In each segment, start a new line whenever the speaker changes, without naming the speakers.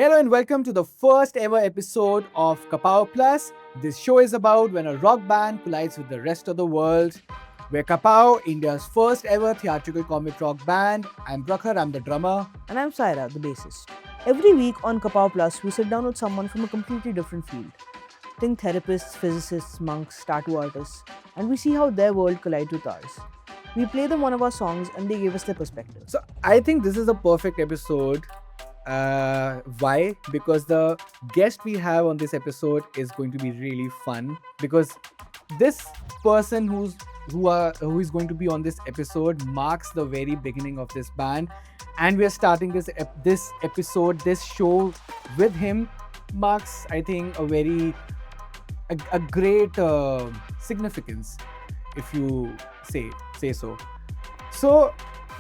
Hello and welcome to the first ever episode of Kapow Plus. This show is about when a rock band collides with the rest of the world. We're Kapow, India's first ever theatrical comic rock band. I'm Prakhar, I'm the drummer.
And I'm Saira, the bassist. Every week on Kapow Plus, we sit down with someone from a completely different field. Think therapists, physicists, monks, tattoo artists, and we see how their world collides with ours. We play them one of our songs and they give us their perspective.
So I think this is a perfect episode. Why? Because the guest we have on this episode is going to be really fun. Because this person who is going to be on this episode marks the very beginning of this band, and we are starting this show with him. Marks, I think, a great significance, if you say so. So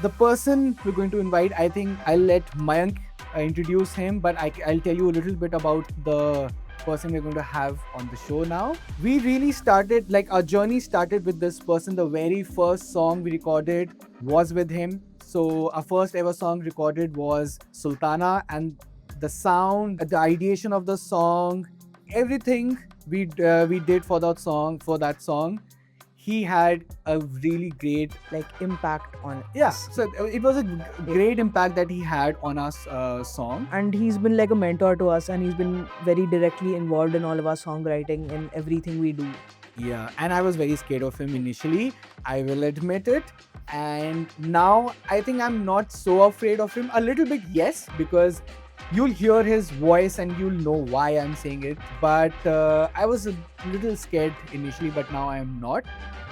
the person we're going to invite, I think I'll let Mayank introduce him, but I'll tell you a little bit about the person we're going to have on the show now. We really started, our journey started with this person. The very first song we recorded was with him. So our first ever song recorded was Sultana, and the sound, the ideation of the song, everything we did for that song, he had a really great
Impact on
us. So it was a great impact that he had on our song.
And he's been like a mentor to us, and he's been very directly involved in all of our songwriting and everything we do.
Yeah, and I was very scared of him initially, I will admit it. And now I think I'm not so afraid of him. A little bit, yes, because you'll hear his voice and you'll know why I'm saying it. But I was a little scared initially, but now I am not.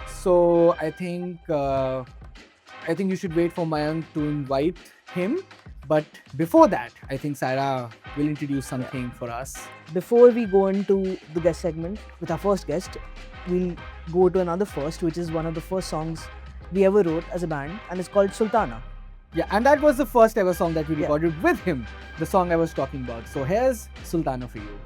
So I think you should wait for Mayank to invite him. But before that, I think Saira will introduce something for us.
Before we go into the guest segment with our first guest, we'll go to another first, which is one of the first songs we ever wrote as a band, and it's called Sultana.
Yeah, and that was the first ever song that we recorded with him, the song I was talking about. So here's Sultana for you.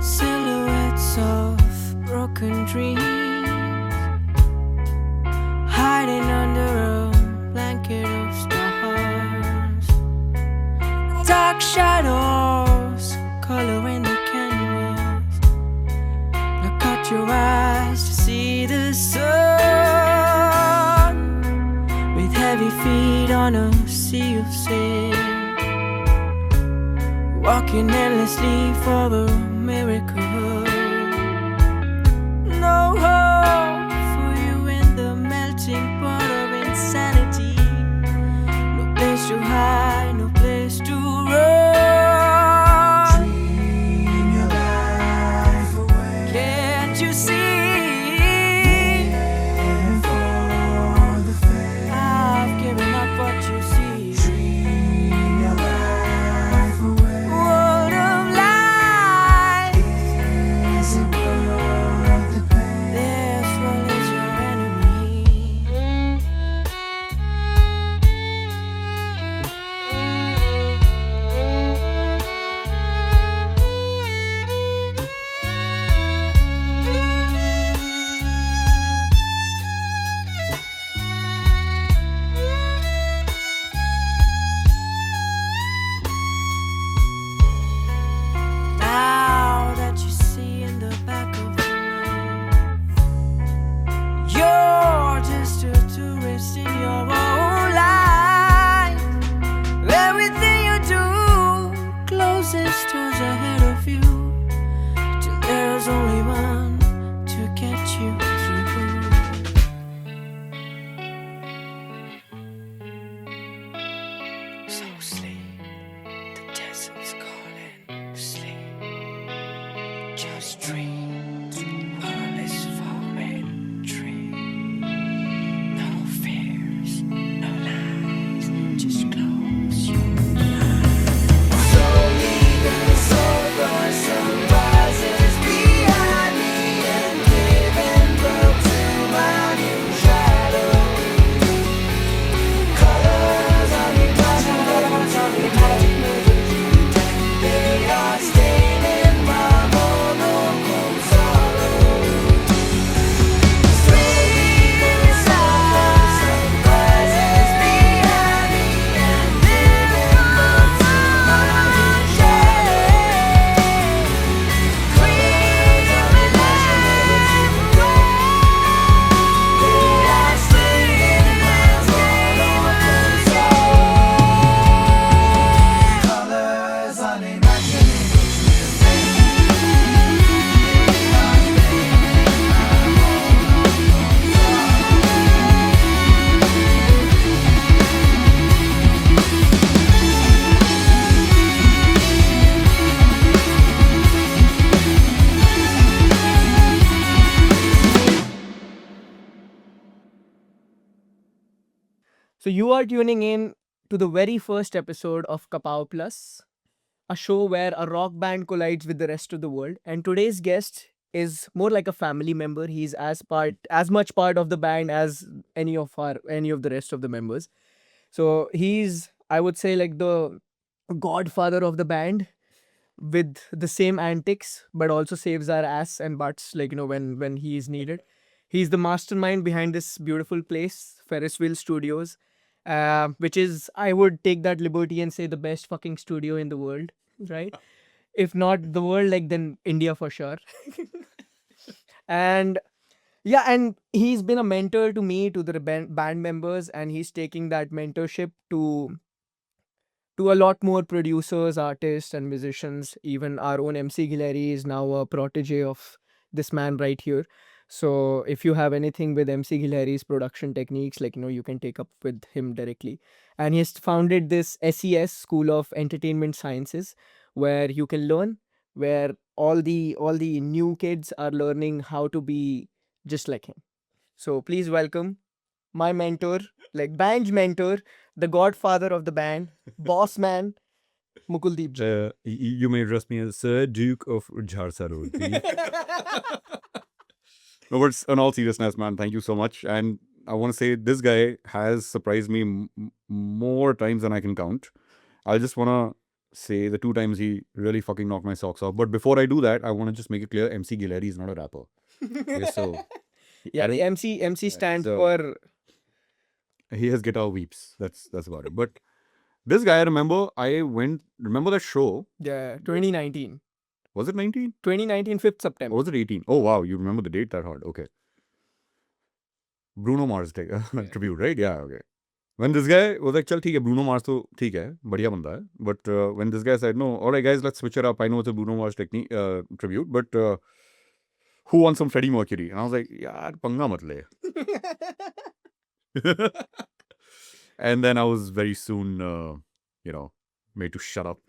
Silhouettes of broken dreams, hiding under a blanket of stars. Dark shadows coloring the canvas. Look out your eyes to see the sun. With heavy feet on a sea of sand, walking endlessly for a miracle. No hope for you in the melting pot of insanity. No place to hide, no place to run.
Dream your life away.
Can't you see?
And for the fame.
I've given up what you see.
Dream your life away.
World of light.
Isn't worth the pain.
This world is your enemy. Now that you see in the back of your mind, you're just a tourist in your own life. Everything you do closes doors ahead of you, till there's only one to get you through. So sleep, the desert's calling. Sleep, just dream. World is falling tree. No fears, no lies. Just close your eyes.
Slowly the soul rises behind me and giving birth to my new shadow. Colors
So you are tuning in to the very first episode of Kapow Plus, a show where a rock band collides with the rest of the world. And today's guest is more like a family member. He's as much part of the band as any of the rest of the members. So he's, I would say, like the godfather of the band with the same antics, but also saves our ass and butts, like, when he is needed. He's the mastermind behind this beautiful place, Ferris Wheel Studios, which is, I would take that liberty and say, the best fucking studio in the world, right? If not the world, like, then India for sure. And yeah, and he's been a mentor to me, to the band members, and he's taking that mentorship to a lot more producers, artists, and musicians. Even our own MC Guilherme is now a protege of this man right here. So if you have anything with MC Guilherme's production techniques, like, you can take up with him directly. And he's founded this SES, School of Entertainment Sciences, where you can learn, where all the new kids are learning how to be just like him. So please welcome my mentor, like band's mentor, the godfather of the band, boss man, Mukuldeep ji.
You may address me as Sir Duke of Jharsa Road. please. No, but in all seriousness, man, thank you so much. And I want to say this guy has surprised me more times than I can count. I just want to say the 2 times he really fucking knocked my socks off. But before I do that, I want to just make it clear MC Guilherme is not a rapper. Okay, so
Yeah, the
think-
MC stands
so-
for
he has guitar weeps. That's about it. But this guy, I remember that show.
2019.
Was it 19?
2019, 5th September.
Or was it 18? Oh, wow. You remember the date that hard. Okay. Bruno Mars tribute, right? Yeah, okay. When this guy was like, chal, theek hai, Bruno Mars to theek hai, badhiya banda hai. But when this guy said, no, all right, guys, let's switch it up. I know it's a Bruno Mars tribute, but who wants some Freddie Mercury? And I was like, yaar, panga mat le. And then I was very soon, made to shut up.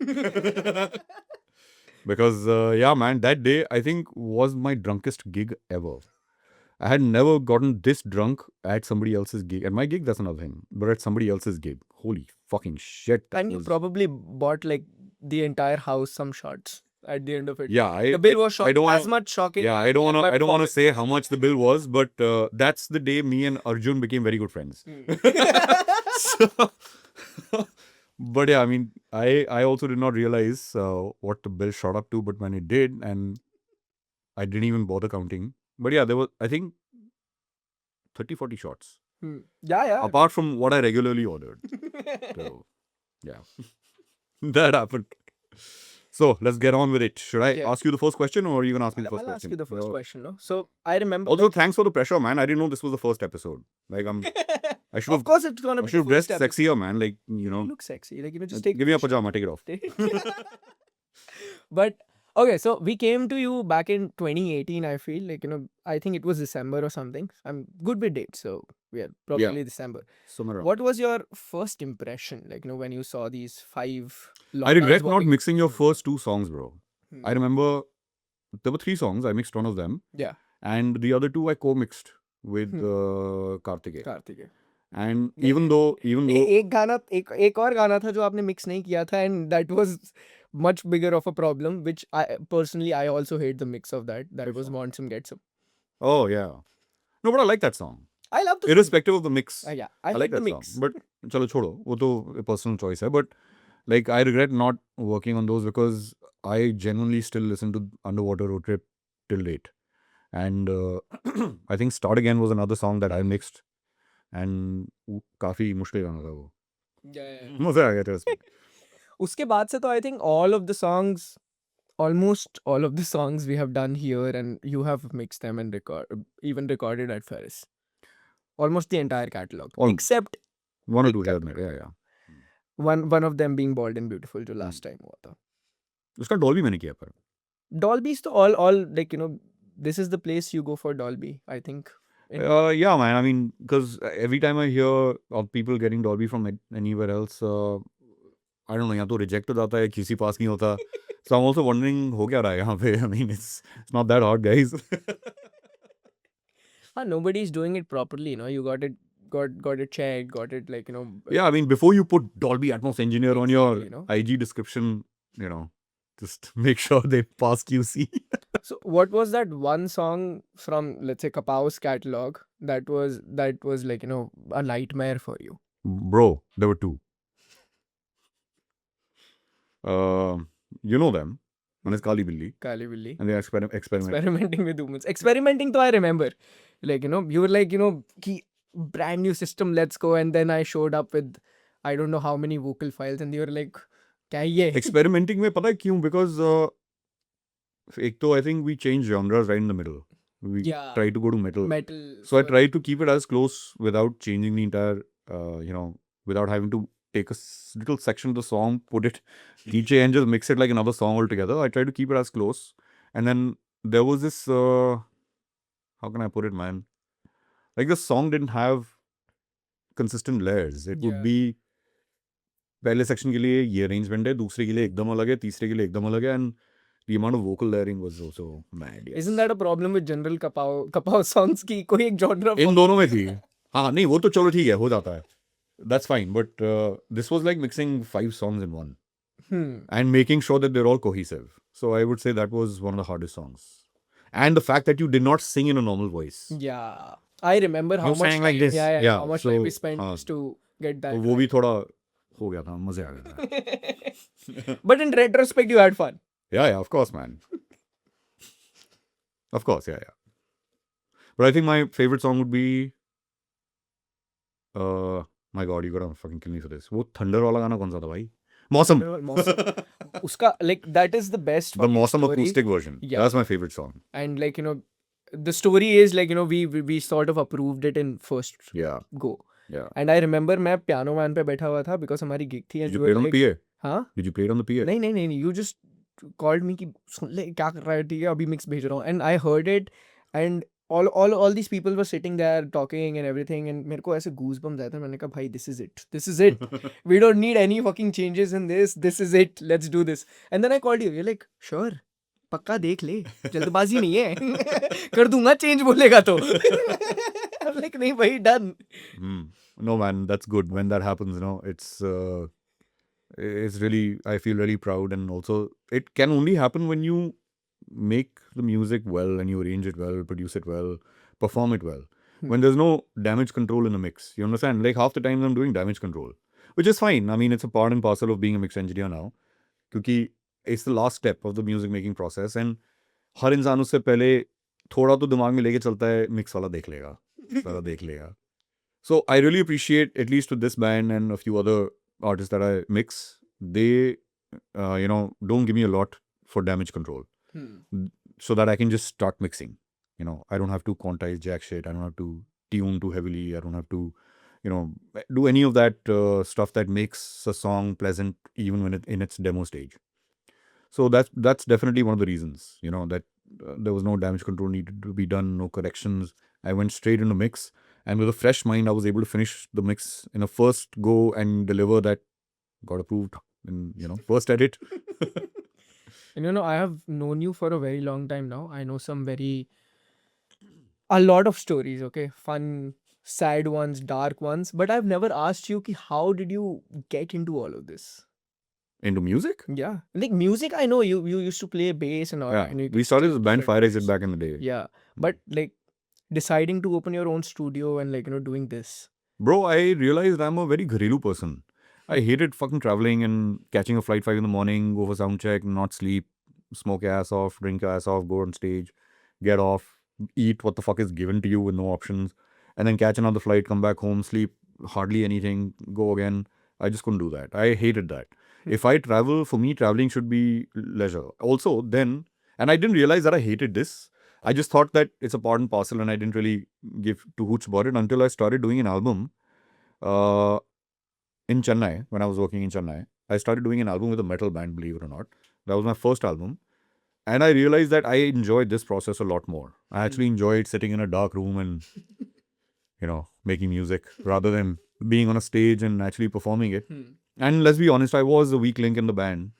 Because, yeah, man, that day, I think, was my drunkest gig ever. I had never gotten this drunk at somebody else's gig. At my gig, that's another thing. But at somebody else's gig, holy fucking shit. that
And you
was-
probably bought like the entire house some shots at the end of it.
Yeah,
The bill was
I don't
as
wanna-
much shocking.
Yeah, I don't
my
want to
performance.
say how much the bill was, but that's the day me and Arjun became very good friends. So- but yeah, I mean, I also did not realize what the bill shot up to, but when it did, and I didn't even bother counting. But yeah, there was, I think, 30-40 shots,
Yeah.
apart from what I regularly ordered. So, yeah, that happened. So let's get on with it. Should I
Yeah.
ask you the first question, or are you gonna ask me the
I'll
first
ask
question?
you the first
No.
question. No? So I remember.
Also, thanks for the pressure, man. I didn't know this was the first episode. Like, I should
Of
have,
course, it's gonna
I
be.
should have
the first
dressed
episode.
sexier, man. Like,
You look sexy. Like, just take.
give me a pajama, take it off.
But okay, so we came to you back in 2018. I feel like, I think it was December or something. I'm good with dates, so yeah, probably December.
Somewhere around.
What was your first impression, like, when you saw these 5
I regret
lockdowns
not
walking-
mixing your first 2 songs, bro.
Hmm.
I remember there were 3 songs. I mixed one of them.
Yeah.
And the other 2 I co-mixed with
Hmm.
Karthikeya.
Kartik
And even though
एक गाना एक और गाना था जो आपने mix नहीं किया था, and that was much bigger of a problem, which I also hate the mix of that was Want Some Get Some.
oh yeah, no, but I like that song.
I love the
Irrespective of the mix,
yeah,
I like
the
that
mix.
song. But chalo chodo, वो तो a personal choice है. But like, I regret not working on those because I genuinely still listen to Underwater Road Trip till date. And I think Start Again was another song that I mixed, and वो काफी मुश्किल गाना था वो. मजा आ गया था उसमें.
उसके बाद से तो I think almost all of the songs we have done here, and you have mixed them and even recorded at Ferris. Almost the entire catalog,
Almost.
except
One or two here and there. Yeah, yeah.
one of them being Bold and Beautiful, जो last time हुआ था.
उसका Dolby मैंने किया पर.
Dolby's to all like, this is the place you go for Dolby, I think.
Yeah, man. I mean, because every time I hear of people getting Dolby from anywhere else, I don't know, यहाँ तो reject हो जाता है, किसी पास नहीं होता. So I'm also wondering, हो क्या रहा है यहाँ पे? I mean, it's not that hard, guys.
Nobody's doing it properly, you got it got it checked, got it like
Yeah, I mean, before you put Dolby Atmos Engineer on your
Exactly,
IG description, just make sure they pass QC.
So what was that one song from, let's say, Kapau's catalog that was like a nightmare for you?
Bro, there were two. You know them. One is Kali Billi,
Kali Billi.
and they experiment.
Experimenting with humans. Experimenting, though, I remember. Like, you were like, ki brand new system, let's go. And then I showed up with, I don't know how many vocal files, and you were like, kya ye?
Experimenting में पता है क्यों? Because एक तो I think we changed genres right in the middle. We
Yeah.
tried to go to metal.
Metal.
So I
for-
tried to keep it as close without changing the entire, without having to take a little section of the song, put it DJ and just mix it like another song altogether. I tried to keep it as close. And then there was this, how can I put it, man? Like the song didn't have consistent layers. It would
Yeah.
be पहले section के लिए ये arrangement है, दूसरे के लिए एकदम अलग है, तीसरे के लिए एकदम अलग है, and the amount of vocal layering was also mad. Yes.
Isn't that a problem with general Kapao songs की कोई एक genre
इन दोनों में थी. हाँ नहीं वो तो चलो ठीक है हो जाता है. That's fine, but this was like mixing 5 songs in one and making sure that they're all cohesive. So I would say that was one of the hardest songs. And the fact that you did not sing in a normal voice.
Yeah. I remember how
You
much
sang like
time,
this.
yeah,
Yeah,
how much
so,
time we spent
हाँ.
just to get
तो
that.
वो भी थोड़ा हो गया था, मजे आ गए थे.
But in retrospect, you had fun.
Yeah, of course, man. Of course, yeah. But I think my favorite song would be, my God, you gotta fucking kill me for this. वो Thunder वाला गाना कौन सा था भाई? Mosam.
Uska, like, that is the best
The
fucking
Mosam
story.
acoustic version.
Yeah.
That's my favorite song.
And like, the story is like, we sort of approved it in first
Yeah,
go.
yeah.
And I remember मैं piano man पे बैठा हुआ था because हमारी gig थी. And
Did you
we
play it
were
on
like,
the PA?
हाँ?
Did you play it on the PA?
नहीं. You just called me कि सुन ले क्या कर रहा है, ठीक है अभी mix भेज रहा हूँ. And I heard it, and all these people were sitting there talking and everything, and मेरे को ऐसे goosebumps आए थे. मैंने कहा भाई this is it. We don't need any fucking changes in this. This is it. Let's do this. And then I called you. You're like, sure. पक्का देख ले, जल्दबाजी नहीं है. कर दूंगा change बोलेगा तो. I'm like नहीं भाई done.
No, man, that's good. When that happens, it's really, I feel really proud. And also, it can only happen when you make the music well and you arrange it well, produce it well, perform it well. When there's no damage control in the mix, you understand? Like half the time I'm doing damage control, which is fine. I mean, it's a part and parcel of being a mix engineer now. Because it's the last step of the music making process. And हर इंसान उससे पहले थोड़ा तो दिमाग में लेके चलता है मिक्स वाला देख लेगा, सारा देख लेगा. So I really appreciate, at least with this band and a few other artists that I mix, they, don't give me a lot for damage control, so that I can just start mixing. I don't have to quantize jack shit. I don't have to tune too heavily. I don't have to, do any of that stuff that makes a song pleasant even when in its demo stage. So that's definitely one of the reasons, that there was no damage control needed to be done, no corrections. I went straight into mix. And with a fresh mind, I was able to finish the mix in a first go and deliver that got approved in, first edit.
And I have known you for a very long time now. I know a lot of stories, okay? Fun, sad ones, dark ones. But I've never asked you, ki, how did you get into all of this?
Into music?
Yeah. Like music, I know you used to play bass and all.
Yeah.
And you
We started the band
different
Fire Exit back in the day.
Yeah. But like deciding to open your own studio and like, doing this.
Bro, I realized I'm a very gharelu person. I hated fucking traveling and catching a flight 5 in the morning, go for sound check, not sleep, smoke your ass off, drink your ass off, go on stage, get off, eat what the fuck is given to you with no options, and then catch another flight, come back home, sleep hardly anything, go again. I just couldn't do that. I hated that. If I travel, for me, traveling should be leisure. Also, then, and I didn't realize that I hated this. I just thought that it's a part and parcel, and I didn't really give two hoots about it until I started doing an album. In Chennai, when I was working in Chennai, I started doing an album with a metal band, believe it or not. That was my first album. And I realized that I enjoyed this process a lot more. I actually enjoyed sitting in a dark room and, making music rather than being on a stage and actually performing it. And let's be honest, I was a weak link in the band.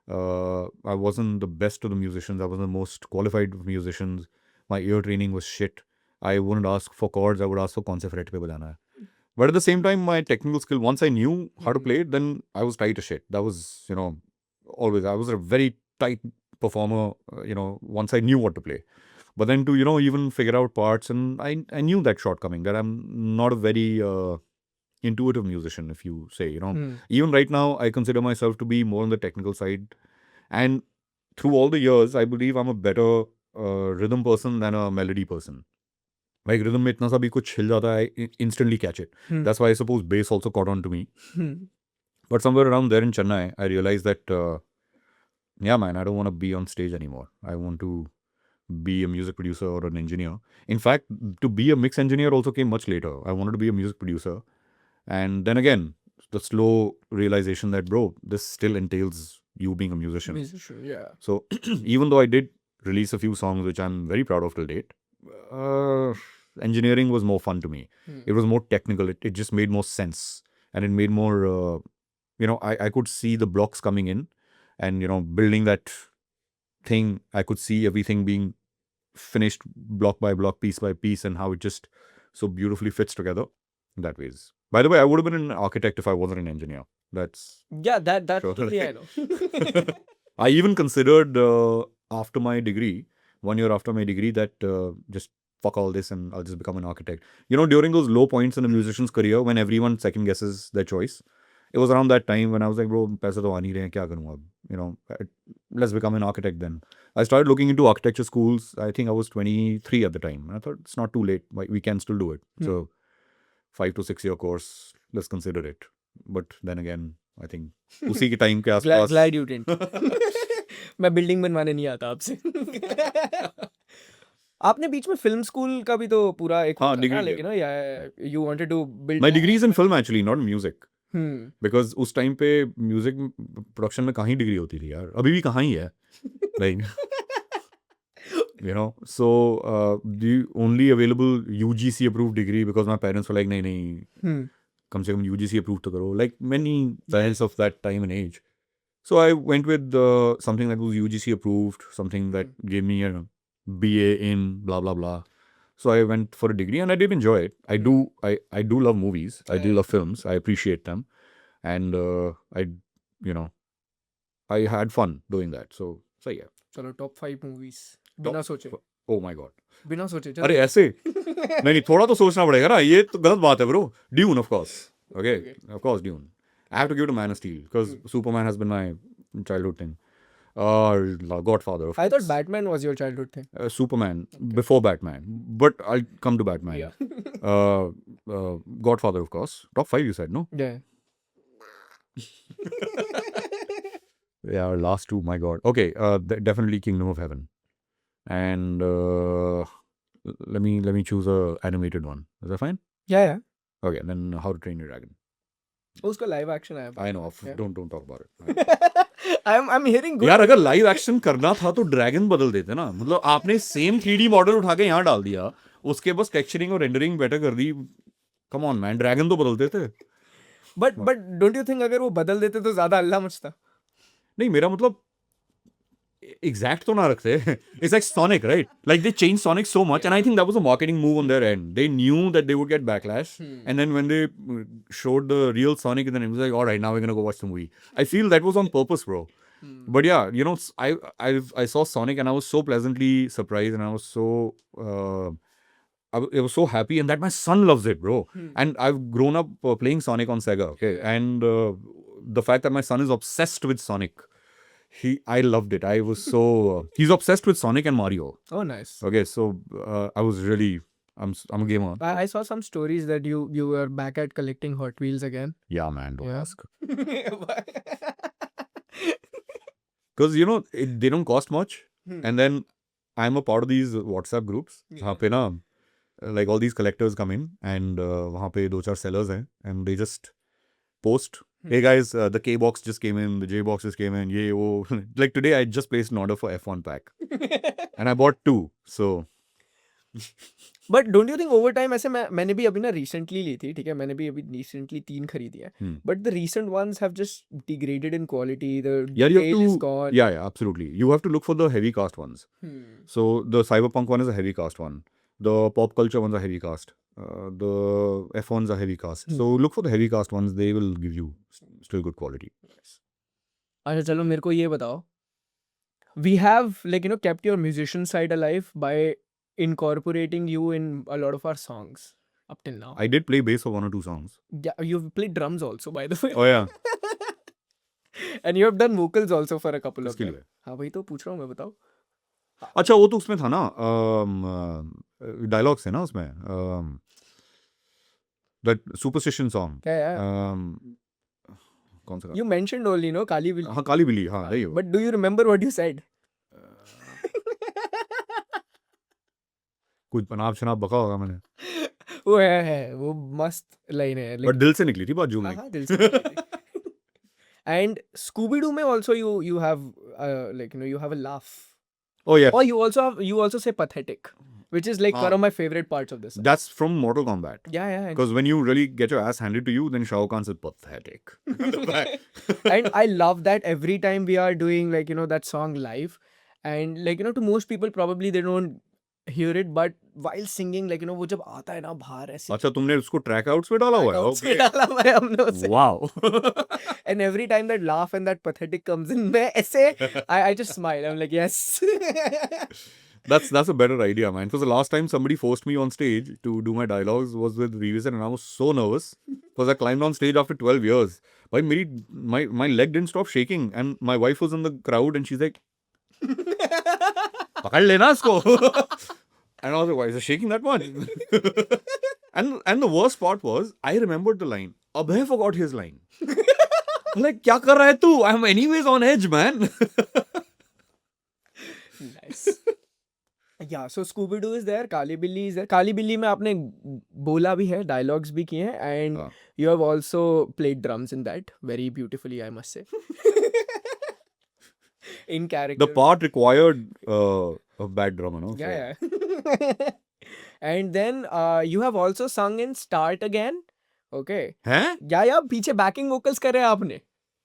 I wasn't the best of the musicians. I wasn't the most qualified of musicians. My ear training was shit. I wouldn't ask for chords. I would ask for kaun se fret pe bajana hai. But at the same time, my technical skill, once I knew how to
Mhm.
play it, then I was tight as shit. That was, always, I was a very tight performer, once I knew what to play. But then to, even figure out parts, and I knew that shortcoming, that I'm not a very intuitive musician, if you say,
Hmm.
Even right now, I consider myself to be more on the technical side. And through all the years, I believe I'm a better rhythm person than a melody person. Like rhythm में इतना सा भी कुछ हिल जाता है, I instantly catch it.
Hmm.
That's why I suppose bass also caught on to me.
Hmm.
But somewhere around there in Chennai, I realized that, yeah, man, I don't want to be on stage anymore. I want to be a music producer or an engineer. In fact, to be a mix engineer also came much later. I wanted to be a music producer. And then again, the slow realization that, bro, this still entails you being a musician.
Musician, yeah.
So even though I did release a few songs, which I'm very proud of till date, engineering was more fun to me.
Hmm.
It was more technical. It just made more sense. And it made more, I could see the blocks coming in and, building that thing. I could see everything being finished block by block, piece by piece, and how it just so beautifully fits together in that ways. By the way, I would have been an architect if I wasn't an engineer. That's
Yeah, that
Sure.
totally I know.
I even considered after my degree, 1 year after my degree, that just fuck all this and I'll just become an architect. During those low points in a musician's career when everyone second guesses their choice, it was around that time when I was like, bro, paisa to aa nahi rahe hain, kya karunga ab? Let's become an architect then. I started looking into architecture schools. I think I was 23 at the time. And I thought it's not too late. We can still do it. So 5 to 6 year course, let's consider it. But then again, I think उसी के time के आसपास
Glad you didn't. मैं building बनवाने नहीं आता आपसे. आपने बीच में फिल्म स्कूल का भी तो पूरा एक
हाँ,
होता है ना,
degree
लेकिन ना, you wanted to build.
My degree is in film actually, not music.
Hmm.
Because उस टाइम पे म्यूजिक प्रोडक्शन में कहाँ डिग्री होती थी यार, अभी भी कहाँ ही है. Like, so the only available UGC approved degree, because my parents were like, नहीं नहीं,
Hmm.
कम से कम UGC approved तो करो. Like many parents of that time and age. So I went with something that was UGC approved, something that gave me a BA in blah blah blah. So I went for a degree and I did enjoy it. I do love movies. I do love films. I appreciate them, and I had fun doing that. So yeah.
चलो top 5 movies बिना सोचे.
Oh my god.
बिना सोचे.
अरे ऐसे नहीं, थोड़ा तो सोचना पड़ेगा ना, ये तो गलत बात है bro. Dune, of course. Okay, of course, Dune. I have to give it to Man of Steel because Superman has been my childhood thing. Godfather, of
I
course.
thought Batman was your childhood thing.
Superman before Batman, but I'll come to Batman.
Yeah.
Godfather, of course. Top 5 you said, no?
Yeah.
Yeah, our last two, my god. Okay, definitely Kingdom of Heaven. And let me choose a animated one. Is that fine?
Yeah.
Okay, then How to Train Your Dragon.
उसका live action आया.
I know.
Yeah.
Don't talk about it.
I'm hearing good.
यार अगर live action करना था तो dragon बदल देते ना. मतलब आपने सेम 3D मॉडल उठा के यहाँ डाल दिया, उसके बस टेक्सचरिंग और रेंडरिंग बेटर कर दी. कम ऑन मैन, ड्रैगन तो बदल देते.
But don't you think अगर वो बदल देते तो ज़्यादा अल्लाह मचता?
नहीं, मेरा मतलब exact तो ना रखते. It's like Sonic, right? Like they changed Sonic so much, and I think that was a marketing move on their end. They knew that they would get backlash, and then when they showed the real Sonic, and then it was like, all right, now we're gonna go watch the movie. I feel that was on purpose, bro. But yeah, I saw Sonic and I was so pleasantly surprised, and I was so I was so happy, and that my son loves it, bro. And I've grown up playing Sonic on Sega, okay, and the fact that my son is obsessed with Sonic. I loved it. I was so he's obsessed with Sonic and Mario.
Oh, nice.
Okay, so I was really I'm a gamer.
I saw some stories that you were back at collecting Hot Wheels again.
Yeah, man. Don't
Yeah.
ask. Because they don't cost much, and then I'm a part of these WhatsApp groups. जहाँ पे ना like all these collectors come in, and वहाँ पे 2-4 sellers हैं, and they just post. Hey guys, the K box just came in, the J box just came in. Yeah, oh. Like today, I just placed an order for F1 pack, and I bought 2. So
But don't you think over time ऐसे मैंने भी अभी ना recently ली थी, ठीक है, मैंने भी अभी recently 3 खरीदी है. But the recent ones have just degraded in quality. The
yeah, you
detail
have
is
to.
gone.
Yeah, absolutely. You have to look for the heavy cast ones. So the Cyberpunk one is a heavy cast one. The pop culture ones are heavy cast. The F1s are heavy cast. So look for the heavy cast ones. They will give you still good quality.
अच्छा चलो मेरे को ये बताओ. We have like kept your musician side alive by incorporating you in a lot of our songs up till now.
I did play bass for 1 or 2 songs.
Yeah, you've played drums also by the way.
Oh yeah.
And you have done vocals also for a couple of
किसके
them.
लिए?
हाँ वही तो पूछ रहा हूँ मैं, बताओ.
अच्छा वो तो उसमें था ना डायलॉग्स है ना उसमें दैट सुपरस्टिशन सॉन्ग
क्या यार?
कौन सा
You mentioned only काली बिल्ली.
हाँ काली बिल्ली हाँ यही हो
But do you remember what you said?
कुछ बनाब शनाब बका होगा मैंने
वो है वो मस्त लाइन है.
बट दिल से निकली थी बात जो
हाँ
में
हाँ दिल से. And Scooby Doo में also you have like you have a laugh.
Oh yeah,
Or you also say pathetic, which is like one of my favorite parts of this.
that's from Mortal Kombat.
Yeah, yeah.
Because when you really get your ass handed to you, then Shao Kahn says pathetic.
And I love that every time we are doing like that song live, and like to most people probably they don't hear it, but while singing like वो जब आता है ना बाहर ऐसे
अच्छा तुमने उसको ट्रैक आउट्स में डाला हुआ है
Workouts में
Okay.
डाला हुआ है हमने उसे.
Wow.
And every time that laugh and that pathetic comes in, मैं ऐसे I just smile. I'm like yes.
That's a better idea, man. Because the last time somebody forced me on stage to do my dialogues was with Revision, and I was so nervous because I climbed on stage after 12 years. But my leg didn't stop shaking, and my wife was in the crowd, and she's like, "पकड़ लेना इसको." And I was like, "Why is it shaking that much?" and the worst part was, I remembered the line. Abhay forgot his line. I'm like, क्या कर रहा है तू? I'm anyways on edge, man.
Nice. Yeah, so Scooby Doo is there, Kali Billy is there. Kali Billy में आपने बोला भी है, dialogues भी किए हैं, and
हाँ.
you have also played drums in that very beautifully, I must say. In character.
The part required a bad drummer, no?
Yeah, yeah. And then you have also sung in Start Again. Okay.
हैं?
या पीछे backing vocals करे हैं आपने.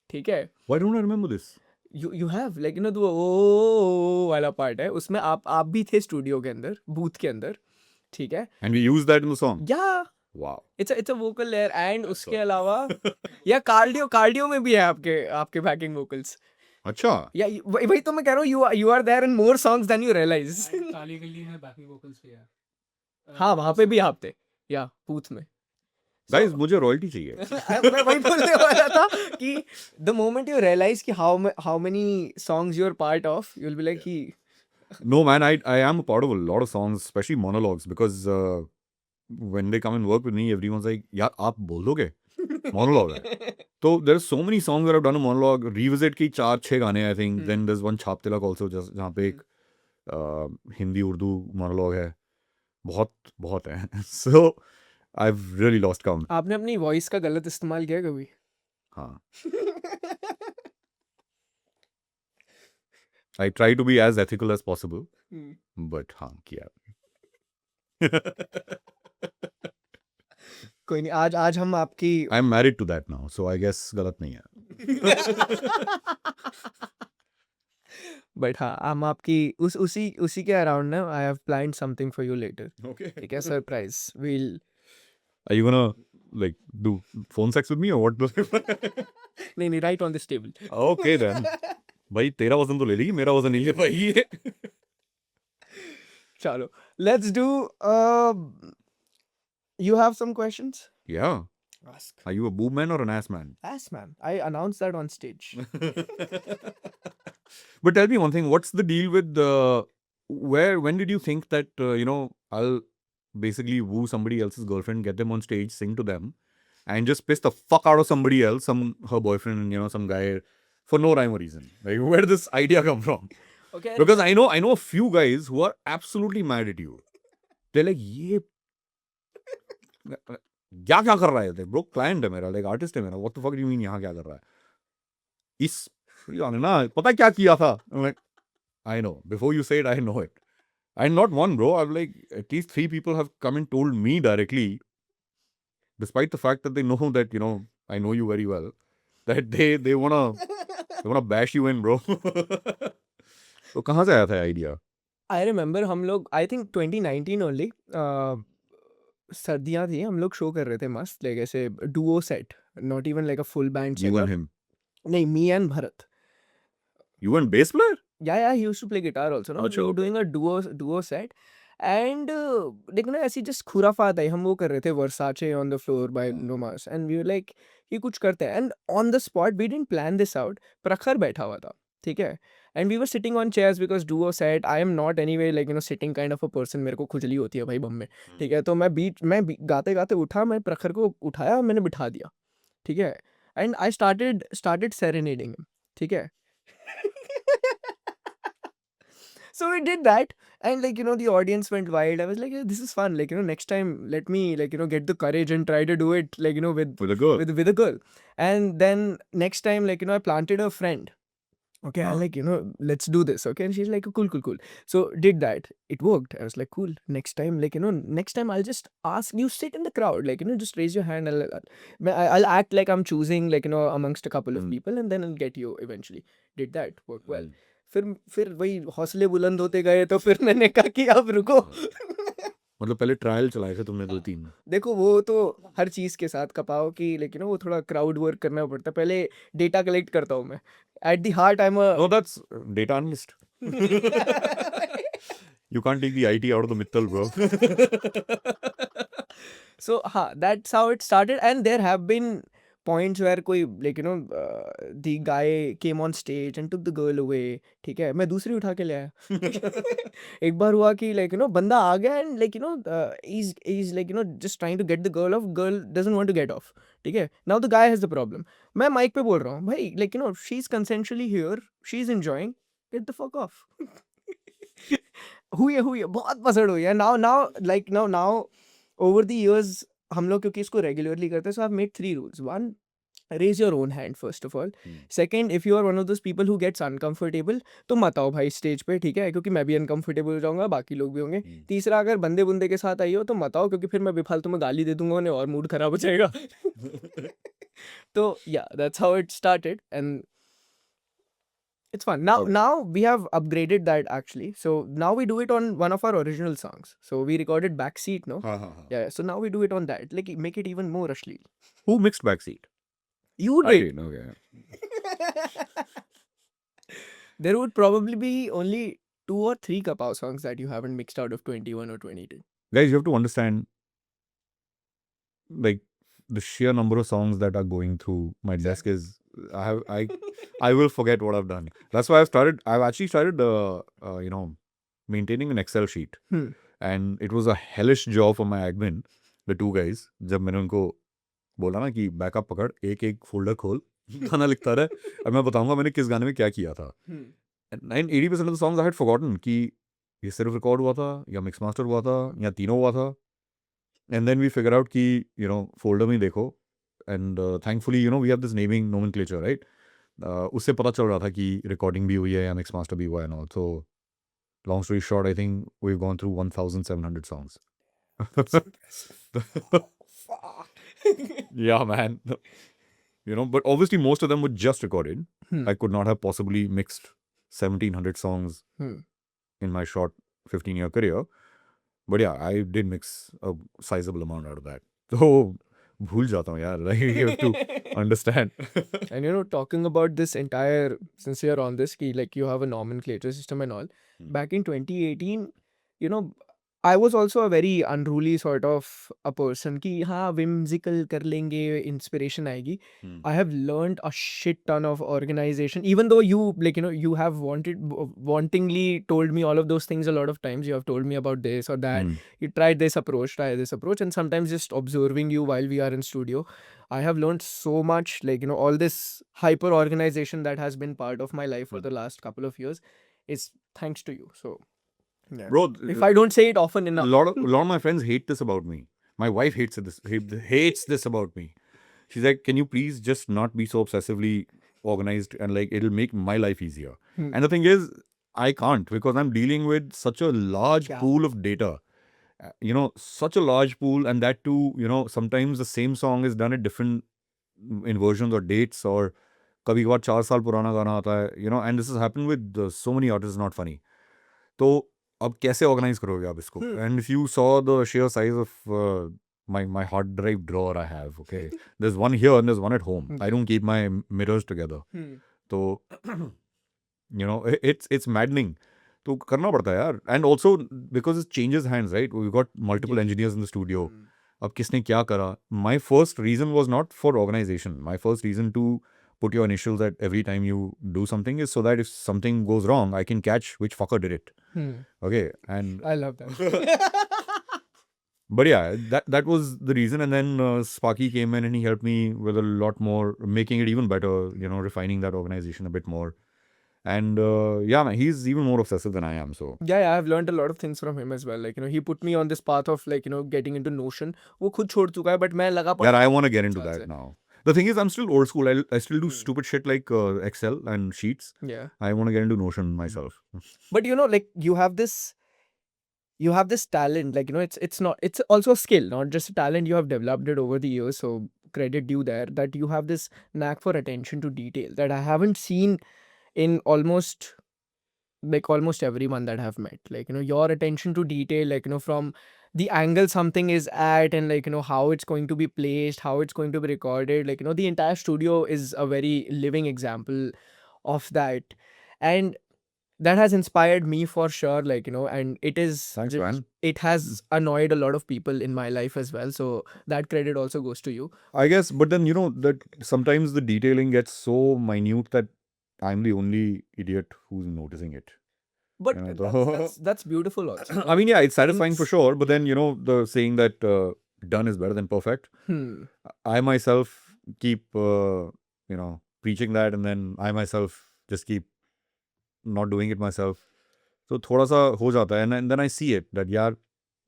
ठीक है.
Why don't I remember this?
You have like the ओ वाला part है, उसमें आप भी थे स्टूडियो के अंदर, बूथ के अंदर. ठीक है.
And we used that in the song.
Yeah.
Wow.
It's a vocal layer, and उसके अलावा या कार्डियो में भी है आपके backing vocals.
अच्छा.
या वही तो मैं कह रहा हूँ, you are there in more songs than you realize.
काली गली में बैकिंग वोकल्स पे यार.
हाँ वहाँ पे भी आप थे, या बूथ में.
Guys, मुझे रॉयल्टी चाहिए.
मैं वही बोलने वाला था कि the moment you realize कि how many songs you're part of, you'll be like he.
No, man, I am a part of a lot of songs, especially monologues, because when they come and work with me, everyone's like, यार आप बोल दोगे? Monologue है. So there are so many songs that I've done a monologue. Revisit की 4-6 गाने I think. Then there's one छाप तिलक also, just जहाँ पे एक हिंदी उर्दू monologue है. बहुत है. So I've really lost count.
आपने अपनी वॉइस का गलत इस्तेमाल किया कभी?
हाँ. I try to be as ethical as possible, but हाँ किया.
कोई नहीं, आज हम आपकी
I'm married to that now, so I guess गलत नहीं है.
बट हाँ हम आपकी उसी के अराउंड ना I have planned something for you later.
Okay.
ठीक है, surprise. Will
Are you gonna like do phone sex with me or what?
नहीं right on this table.
Okay then. भाई तेरा वजन तो ले ली, मेरा वजन नहीं ले पाई.
चलो let's do. You have some questions?
Yeah.
Ask.
Are you a boob man or an ass man?
Ask, man. I announced that on stage.
But tell me one thing. What's the deal with when did you think that I'll basically woo somebody else's girlfriend, get them on stage, sing to them, and just piss the fuck out of somebody else, her boyfriend, some guy, for no rhyme or reason. Like, where did this idea come from?
Okay.
Because I know a few guys who are absolutely mad at you. They're like, ये क्या कर रहा है? Bro, client है मेरा, like artist है मेरा. What the fuck do you mean यहाँ क्या कर रहा है? इस ना पता क्या किया था? I'm like, I know. Before you say it, I know it. And not one, bro. I've like at least 3 people have come and told me directly, despite the fact that they know that I know you very well, that they wanna bash you in, bro. तो कहाँ से आया था idea?
I remember हम लोग I think 2019 only सर्दियाँ थी हम लोग शो कर रहे थे मस्त like ऐसे duo set not even like a full band
You and
setup.
him.
नहीं me and Bharat.
You and bass player?
Yeah, he used to play guitar also. No,
अच्छा,
we were
okay.
doing a duo set, and देखो ना ऐसी just खुराफात है हम वो कर रहे थे Versace on the floor by Nomas, and we were like ये कुछ करते हैं, and on the spot we didn't plan this out. प्रखर बैठा हुआ था, ठीक है, and we were sitting on chairs because duo set. I am not anyway like sitting kind of a person. मेरे को खुजली होती है भाई बम में, ठीक है, तो मैं गाते गाते उठा, मैं प्रखर को उठाया, मैंने बिठा दिया, ठीक है, and I started serenading him, ठीक है. So we did that, and like the audience went wild. I was like, "Yeah, this is fun. Like next time let me like get the courage and try to do it like
With a girl.
with a girl." And then next time like I planted a friend. Okay, I like let's do this. Okay, and she's like, cool. So did that. It worked. I was like, cool. Next time like next time I'll just ask you, sit in the crowd, like just raise your hand. I'll act like I'm choosing like amongst a couple of
Hmm.
people, and then I'll get you eventually. Did that work well?
Hmm.
फिर वही हौसले बुलंद होते गए, तो फिर मैंने कहा कि अब रुको.
मतलब पहले ट्रायल चलाए थे तुमने 2-3.
देखो वो तो हर चीज के साथ कपाओ कि लेकिन वो थोड़ा क्राउड वर्क करना पड़ता है. पहले डेटा कलेक्ट करता हूँ मैं. At the heart I am
No, that's data analyst. You can't take the IT out of the Mittal, bro.
So that's how it started, and there have been points where कोई like the guy came on stage and took the girl away, ठीक है, मैं दूसरी उठा के ले आया. एक बार हुआ कि like बंदा आ गया and like he's like just trying to get the girl off, girl doesn't want to get off, ठीक है. Now the guy has the problem. मैं माइक पे बोल रहा हूँ भाई like she's consensually here, she's enjoying, get the fuck off. हुई है बहुत पसड़ हुई है. Now over the years हम लोग क्योंकि इसको रेगुलरली करते हैं, so I've made 3 rules. One, raise your own hand first of all. Second, if you are one of those people who gets uncomfortable, तो मत आओ भाई स्टेज पे, ठीक है, क्योंकि मैं भी uncomfortable हो जाऊंगा, बाकी लोग भी होंगे. तीसरा, अगर बंदे बुंदे के साथ आई हो तो मत आओ, क्योंकि फिर मैं बेफालतू में गाली दे दूंगा उन्हें और मूड खराब हो जाएगा. तो yeah, that's how it started, and it's fun. Now we have upgraded that actually. So now we do it on one of our original songs. So we recorded Backseat, no? Yeah. So now we do it on that. Like make it even more ashleil.
Who mixed backseat?
You
I
did.
did. Okay.
There would probably be only 2 or 3 Kapow songs that you haven't mixed out of 21 or 22.
Guys, you have to understand, like, the sheer number of songs that are going through my desk is I will forget what I've done. That's why I've actually started maintaining an Excel sheet. And it was a hellish job for my admin, the 2 guys. जब मैंने उनको बोला ना कि backup पकड़, एक folder खोल, गाना लिखता रहे, और मैं बताऊंगा मैंने किस गाने में क्या किया था. And 80% of the songs I had forgotten कि ये सिर्फ रिकॉर्ड हुआ था या मिक्स मास्टर हुआ था या तीनों हुआ था. And then we figure out कि फोल्डर में देखो, and thankfully we have this naming nomenclature, right? उससे पता चल रहा था कि रिकॉर्डिंग भी हुई है या मिक्स मास्टर भी हुआ है ना. So long story short, I think we've gone through 1,700 songs. Yeah, man. But obviously most of them were just recorded. I could not have possibly mixed 1,700 songs in my short 15-year career. But yeah, I did mix a sizable amount out of that. So, भूल जाता हूँ यार. Like, you have to understand.
And talking about this entire, since you're on this, ki, like you have a nomenclature system and all, back in 2018, I was also a very unruly sort of a person ki हाँ whimsical कर लेंगे, inspiration आएगी. I have learned a shit ton of organization, even though you like you have wantingly told me all of those things a lot of times. You have told me about this or that. You try this approach, and sometimes just observing you while we are in studio, I have learned so much, like all this hyper organization that has been part of my life for the last couple of years is thanks to you. So yeah.
Bro,
If I don't say it often
a
enough.
lot of my friends hate this about me. My wife hates this about me. She's like, can you please just not be so obsessively organized, and like it'll make my life easier. And the thing is, I can't, because I'm dealing with such a large pool of data. Such a large pool, and that too, sometimes the same song is done at different in versions or dates, or kabhi kabhi 4 saal purana gana aata hai, and this has happened with so many artists, not funny. So अब कैसे organize करोगे आप इसको? And if you saw the sheer size of my hard drive drawer I have, okay, there's one here and there's one at home. I don't keep my mirrors together. So you know, it's maddening. तो करना पड़ता है यार. And also because it changes hands, right? We've got multiple engineers in the studio. अब किसने क्या करा? My first reason was not for organization. My first reason to put your initials at every time you do something is so that if something goes wrong, I can catch which fucker did it. Okay, and
I love that.
but yeah, that was the reason. And then Sparky came in and he helped me with a lot more, making it even better. You know, refining that organization a bit more. And yeah, man, he's even more obsessive than I am. So
Yeah, I've learned a lot of things from him as well. Like, you know, he put me on this path of like, you know, getting into Notion. वो खुद छोड़ चुका है, but मैं लगा
yeah, I want to get into
That's
that
it.
now. The thing is, I'm still old school. I still do stupid shit like Excel and Sheets.
Yeah.
I want to get into Notion myself.
But you know, like you have this talent, like, you know, it's also a skill, not just a talent. You have developed it over the years, so credit due there, that you have this knack for attention to detail that I haven't seen in almost everyone that I've met. Like, you know, your attention to detail, like, you know, from the angle something is at, and like, you know, how it's going to be placed, how it's going to be recorded, like, you know, the entire studio is a very living example of that. And that has inspired me for sure, like, you know, and it is
Thanks, man.
it has annoyed a lot of people in my life as well, so that credit also goes to you.
I guess, but then you know that sometimes the detailing gets so minute that I'm the only idiot who's noticing it.
But
You know,
that's beautiful also.
I mean, yeah, it's satisfying for
It's-
sure. But then you know the saying that done is better than perfect. I myself keep you know preaching that, and then I myself just keep not doing it myself. So थोड़ा सा हो जाता है, and then I see it that yeah,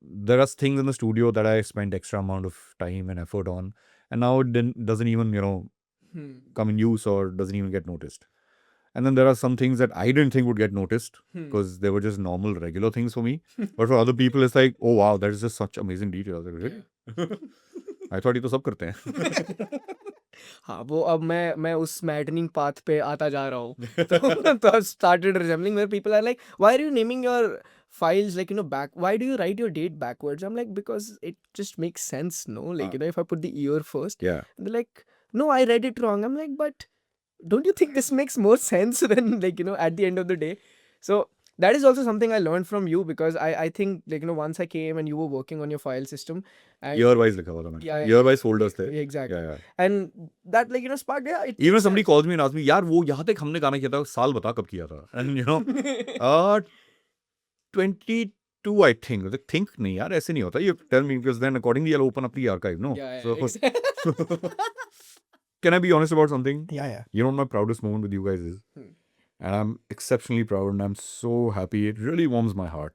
there are things in the studio that I spent extra amount of time and effort on, and now it doesn't even you know come in use or doesn't even get noticed. And then there are some things that I didn't think would get noticed because they were just normal, regular things for me. But for other people, it's like, oh wow, that is just such amazing detail. I was like, really? I thought ये तो सब करते हैं.
हाँ, वो अब मैं उस maddening path पे आता जा रहा हूँ. तो I've started resembling where people are like, why are you naming your files like, you know, back? Why do you write your date backwards? I'm like, because it just makes sense, no? Like, you know, if I put the year first,
Yeah.
they're like, no, I read it wrong. I'm like, but don't you think this makes more sense than, like, you know, at the end of the day? So that is also something I learned from you, because I think, like, you know, once I came and you were working on your file system, and
Year wise लिखा हुआ था मैंने.
Yeah,
Year wise folders थे.
exactly.
Yeah, yeah.
And that, like, you know, sparked, yeah, it
Even
makes
somebody
sense.
calls me and asks me, यार वो यहाँ तक हमने गाना किया था, साल बता कब किया था? And you know, 22 I think. Like, think नहीं यार ऐसे नहीं होता. You tell me because then accordingly I'll open up the archive. No.
Yeah,
So,
exactly.
can I be honest about something?
Yeah.
You know what my proudest moment with you guys is? And I'm exceptionally proud and I'm so happy. It really warms my heart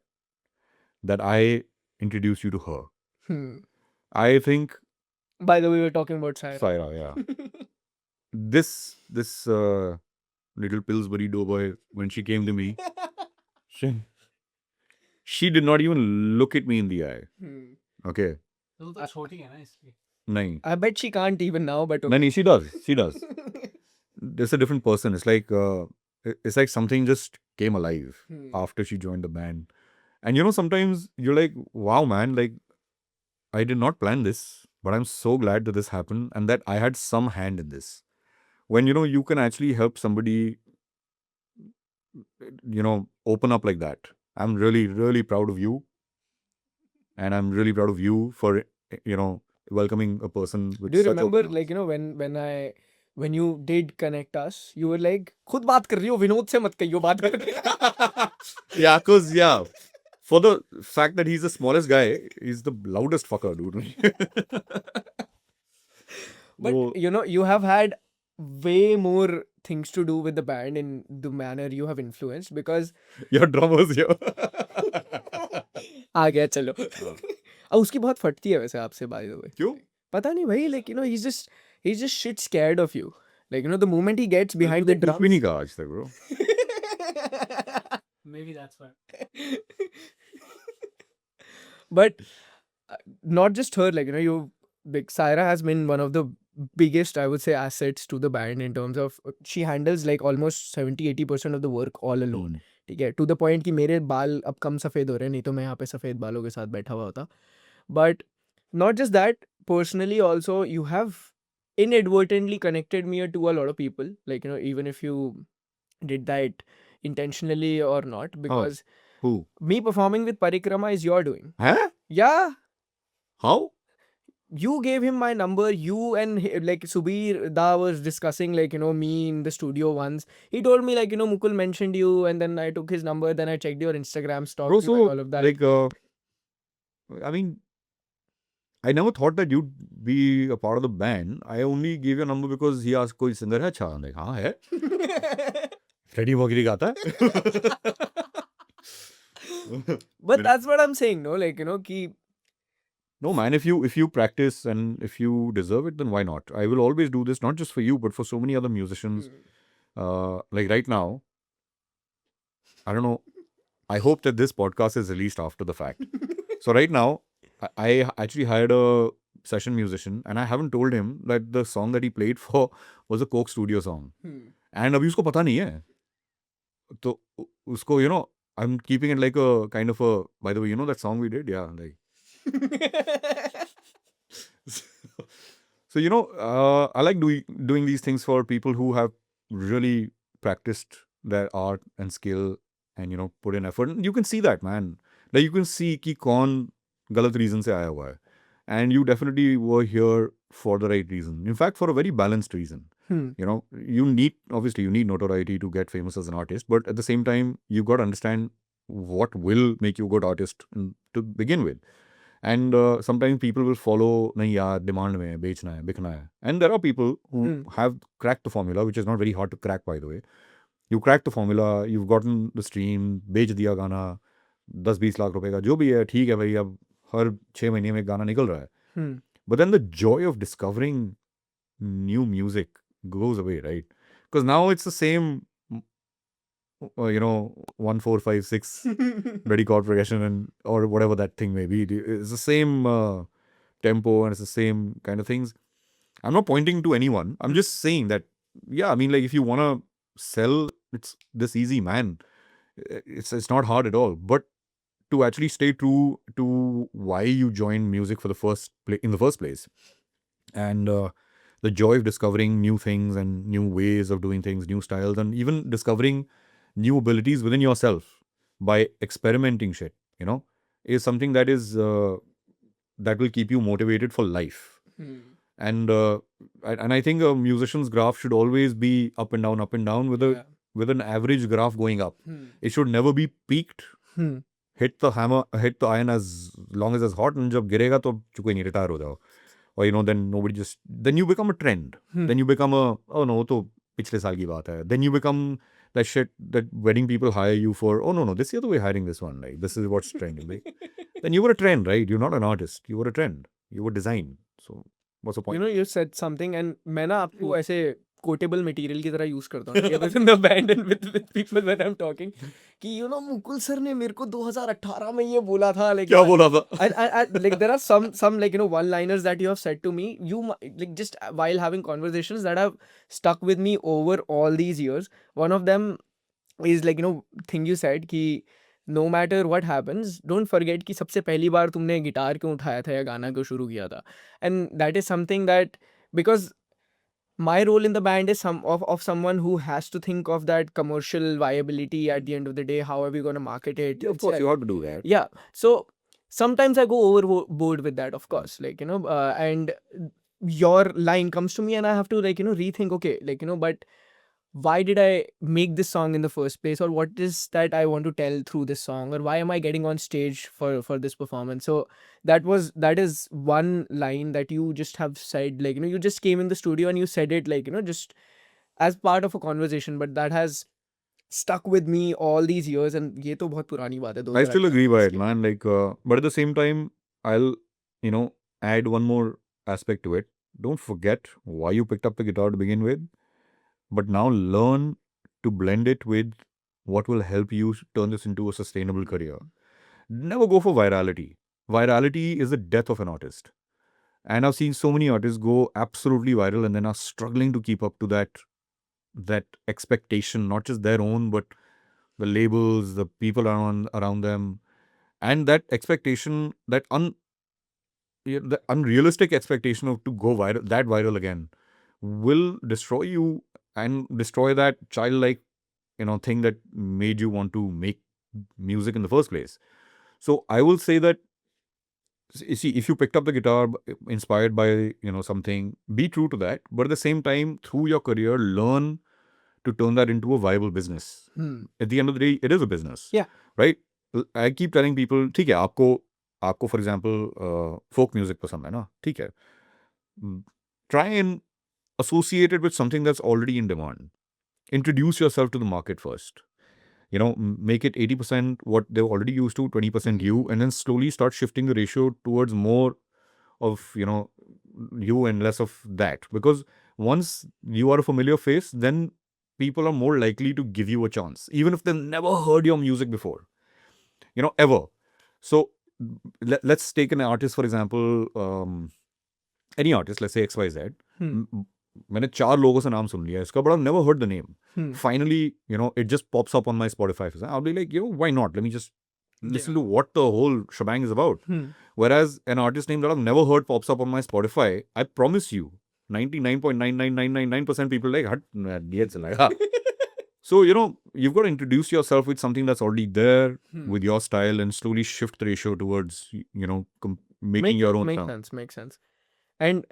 that I introduced you to her. I think
By the way, we were talking about Saira.
Saira, yeah. this little Pillsbury doughboy, when she came to me, she did not even look at me in the eye. Okay.
वो तो छोटी है ना इसलिए.
Nahin.
I bet she can't even now, but
Nahin, she does. She does. It's a different person. It's like something just came alive after she joined the band. And you know, sometimes you're like, wow, man, like I did not plan this, but I'm so glad that this happened and that I had some hand in this. When, you know, you can actually help somebody, you know, open up like that. I'm really, really proud of you. And I'm really proud of you for, you know, welcoming a person with
do you
such
remember,
openness.
like, you know, when you did connect us, you were like, खुद बात कर रही हो, विनोद से मत कहियो, बात कर.
Yeah, because, yeah, for the fact that he's the smallest guy, he's the loudest fucker, dude.
But
वो-
you know, you have had way more things to do with the band in the manner you have influenced, because
Your drummer's here.
आ गया चलो. अब उसकी बहुत फटती है वैसे आपसे, by the way.
क्यों?
पता नहीं भाई, like, you know, he's just shit scared of you. Like, you know, the moment he gets behind the
कुछ भी नहीं
drums.
कहा आज तक, bro.
Maybe that's why.
But not just her, like, you know, Saira has been one of the biggest, I would say, assets to the band in terms of she handles like almost 70-80% of the work all alone. ठीक है, to the point कि मेरे बाल अब कम सफ़ेद हो रहे हैं, नहीं तो मैं यहाँ पे सफ़ेद बालों के साथ बैठा हुआ होता. But not just that, personally also you have inadvertently connected me to a lot of people, like, you know, even if you did that intentionally or not, because
Who?
me performing with Parikrama is your doing.
Huh?
Yeah,
How?
you gave him my number. You and like Subir Da was discussing, like, you know, me in the studio once. He told me, like, you know, Mukul mentioned you, and then I took his number, then I checked your Instagram, stalked
Bro,
you
so
and all of that.
like, I mean, I never thought that you'd be a part of the band. I only gave your number because he asked, कोई singer है अच्छा? I'm like, हाँ है. Freddie Mercury गाता है.
But that's what I'm saying, no, like, you know, ki
No, man, if you practice and if you deserve it, then why not? I will always do this, not just for you, but for so many other musicians. Like right now, I don't know. I hope that this podcast is released after the fact. So right now, I actually hired a session musician, and I haven't told him that the song that he played for was a Coke Studio song. And अभी उसको पता नहीं है. तो उसको, you know, I'm keeping it like a kind of a, by the way, you know that song we did? Yeah, like. So, you know, I like doing these things for people who have really practiced their art and skill and, you know, put in effort. And you can see that, man. Like, you can see कि कौन गलत reason से आया हुआ है. And you definitely were here for the right reason. In fact, for a very balanced reason. You know, you need notoriety to get famous as an artist, but at the same time, you've got to understand what will make you a good artist to begin with. And sometimes people will follow, nahi yaar, demand mein hai, bechna hai, bikna hai. And there are people who have cracked the formula, which is not very hard to crack, by the way. You crack the formula, you've gotten the stream, बेच दिया गाना, 10-20 लाख रुपए का, जो भी है, ठीक है भाई, अब हर 6 महीने में एक गाना निकल रहा है. But then the joy of discovering new music goes away, right? Because now it's the same, you know, 1, 4, 5, 6 ready chord progression and or whatever that thing may be. It's the same tempo and it's the same kind of things. I'm not pointing to anyone. I'm just saying that, yeah, I mean, like, if you want to sell, it's this easy, man. It's not hard at all. But to actually stay true to why you joined music for in the first place, and the joy of discovering new things and new ways of doing things, new styles, and even discovering new abilities within yourself by experimenting shit, you know, is something that is that will keep you motivated for life. And I think a musician's graph should always be up and down with an average graph going up. It should never be peaked. Hit the iron as long as it's hot, and जब गिरेगा तो कोई नहीं, retire हो जाओ. Or, you know, then you become a trend. Then you become oh no, तो पिछले साल की बात है. Then you become that shit that wedding people hire you for. Oh no, this year we're hiring this one. Like, this is what's trending. Like, then you were a trend, right? You're not an artist. You were a trend. You were design. So what's the point?
You know, you said something, and मैं ना आपको ऐसे quotable material की तरह use करता हूँ within the band and with people when I'm talking कि, you know, Mukul sir ने मेरे को 2018 में ये बोला था, like,
क्या बोला था?
like, there are some like, you know, one-liners that you have said to me, like, just while having conversations that have stuck with me over all these years. One of them is, like, you know, thing you said कि no matter what happens, don't forget कि सबसे पहली बार तुमने guitar क्यों उठाया था या गाना क्यों शुरू किया था. And that is something that, because my role in the band is of someone who has to think of that commercial viability at the end of the day. How are we going to market it?
Yeah, of course, you have to do that.
Yeah. So sometimes I go overboard with that, of course. Like, you know, and your line comes to me and I have to, like, you know, rethink, okay, like, you know, but why did I make this song in the first place, or what is that I want to tell through this song, or why am I getting on stage for this performance? So that is one line that you just have said, like, you know, you just came in the studio and you said it, like, you know, just as part of a conversation, but that has stuck with me all these years. And ये तो बहुत पुरानी बात है,
I still
2018
agree by it,
की.
man. Like, but at the same time, I'll, you know, add one more aspect to it. Don't forget why you picked up the guitar to begin with, but now learn to blend it with what will help you turn this into a sustainable career. Never go for virality. Virality is the death of an artist. And I've seen so many artists go absolutely viral and then are struggling to keep up to that expectation, not just their own, but the labels, the people around them, and that expectation, the unrealistic expectation of to go viral again, will destroy you and destroy that childlike, thing that made you want to make music in the first place. So I will say that, see, if you picked up the guitar inspired by something, be true to that, but at the same time, through your career, learn to turn that into a viable business. At the end of the day, it is a business.
Yeah.
Right? I keep telling people, ठीक है, आपको for example folk music पसंद है ना, ठीक है, try and associate it with something that's already in demand. Introduce yourself to the market first. Make it 80% what they're already used to, 20% you, and then slowly start shifting the ratio towards more of you and less of that. Because once you are a familiar face, then people are more likely to give you a chance, even if they've never heard your music before, ever. So let's take an artist, for example, any artist, let's say XYZ. मैंने 4 लोगों से नाम सुन लिया इसका, but I've never heard the name. Finally, it just pops up on my Spotify. I'll be like, why not? Let me just listen to what the whole shebang is about. Whereas an artist name that I've never heard pops up on my Spotify, I promise you, 99.99999% people are like, diye chalega. So, you've got to introduce yourself with something that's already there with your style and slowly shift the ratio towards, making your own sound.
Makes sense. And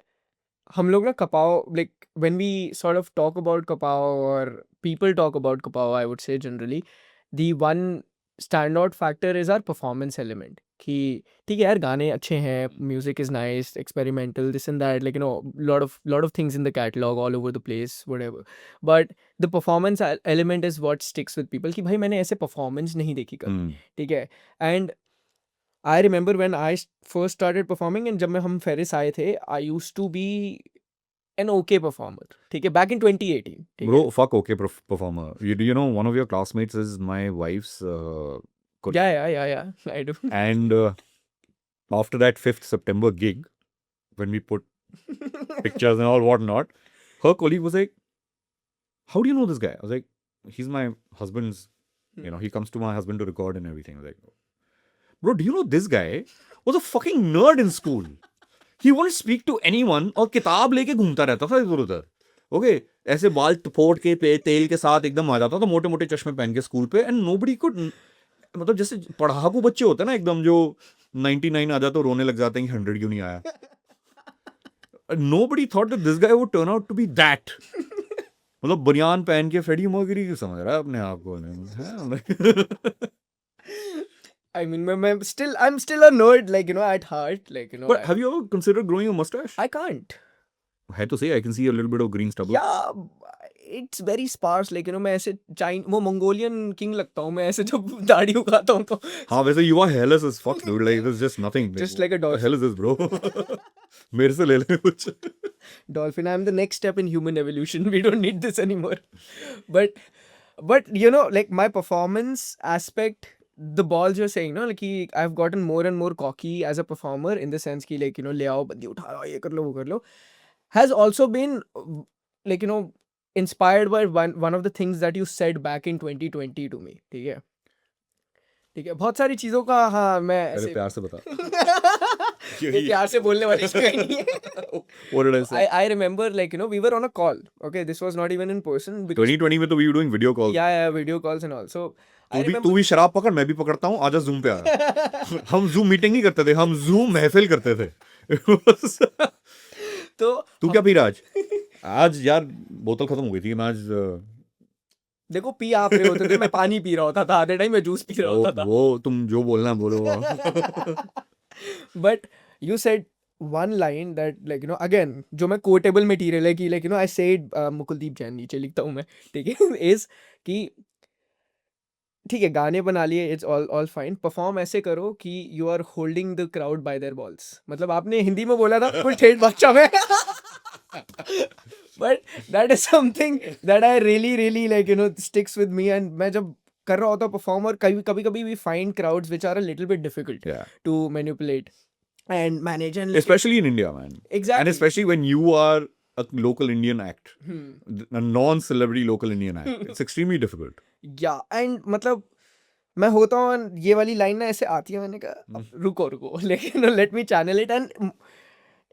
हम लोग ना कपाव, like when we sort of talk about कपाव or people talk about कपाव, I would say generally, the one standout factor is our performance element. कि ठीक है यार, गाने अच्छे हैं, music is nice, experimental, this and that, like lot of things in the catalog all over the place, whatever. But the performance element is what sticks with people. कि भाई मैंने ऐसे performance नहीं देखी कभी, ठीक है. And I remember when I first started performing, and जब मैं हम फेरिस आए थे, I used to be an okay performer, ठीक है, back in 2018. ठीक
Bro,
है.
fuck okay performer. You know, one of your classmates is my wife's
Yeah, I do.
and after that 5th September gig, when we put pictures and all whatnot, her colleague was like, how do you know this guy? I was like, he's my husband's, he comes to my husband to record and everything. I was like, bro, do you know this guy was a fucking nerd in school? He wouldn't speak to anyone और किताब लेके घूमता रहता था इधर उधर. Okay, ऐसे बाल फोड़ के तेल के साथ एकदम आ जाता था, मोटे मोटे चश्मे पहन के स्कूल पे, एंड नोबडी कुड, मतलब जैसे पढ़ाकू बच्चे होते हैं ना एकदम, जो 99 आ जाता तो रोने लग जाते हैं कि 100 क्यों नहीं आया. Nobody thought that this guy would turn out to be that. मतलब बनियान पहन के फ्रेडी मर्क्यूरी क्यों समझ रहा है अपने आप को.
I mean, I'm still a nerd, like, at heart, like,
But have you ever considered growing a mustache?
I can't.
I had to say, I can see a little bit of green stubble.
Yeah, it's very sparse, like, मैं ऐसे वो Mongolian king लगता हूँ मैं ऐसे जब दाढ़ी उगाता हूँ तो.
हाँ, वैसे you are hairless as fuck, dude. Like, there's just nothing.
Just like a
What the
dolphin.
hell is this, bro? मेरे से ले ले कुछ.
Dolphin, I'm the next step in human evolution. We don't need this anymore. But like my performance aspect, the balls you're saying, no, like I've gotten more and more cocky as a performer, in the sense कि like ले आओ बंदी उठाओ ये कर लो वो कर लो, has also been like inspired by one of the things that you said back in 2020 to me. ठीक है बहुत सारी चीजों का. हाँ, मैं
अरे
ऐसे
प्यार से बता.
ये प्यार से बोलने वाली जगह नहीं है.
What did I say?
I remember, like, we were on a call. Okay, this was not even in person. Because
2020 में तो we were doing video calls.
yeah, video calls and all. So I remember.
तू भी शराब पकड़, मैं भी पकड़ता हूँ, आजा जूम पे आ. हम जूम मीटिंग नहीं करते थे, हम जूम महफिल करते थे.
तो
तू क्या पी रहा आज यार बोतल खत्म हो गई थी, मैं आज
देखो पी आप रहे होते थे, मैं पानी पी रहा होता था, आधे टाइम मैं जूस पी रहा होता था.
वो तुम जो बोलना है बोलो.
But you said one line that, like, again, जो मैं quotable material है कि, like, I said, मुकुलदीप जैन नीचे लिखता हूँ मैं, ठीक है, is कि ठीक है गाने बना लिए, इट्स ऑल फाइन, परफॉर्म ऐसे करो कि you are holding the crowd by their balls. मतलब आपने हिंदी में बोला था कुछ ठेठ भाषा में. But that is something that I really like sticks with me. And मैं जब कर रहा होता परफॉर्म, और कभी we find crowds which are a little bit difficult to manipulate and manage, and
especially in India, man.
Exactly.
And especially when you are a local Indian act, a non-celebrity local Indian act. It's extremely difficult.
या and मतलब मैं होता हूँ and ये वाली line ना ऐसे आती है, मैंने कहा अब रुको लेकिन let me channel it and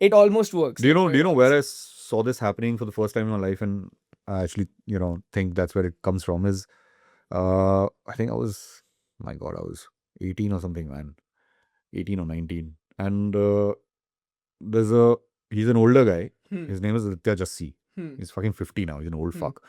it almost works.
Do you know where I saw this happening for the first time in my life, and I actually think that's where it comes from is, I think I was, my God, I was 18 or something, man, 18 or 19, and he's an older guy. His name is Aditya Jassi. He's fucking 50 now. He's an old fuck.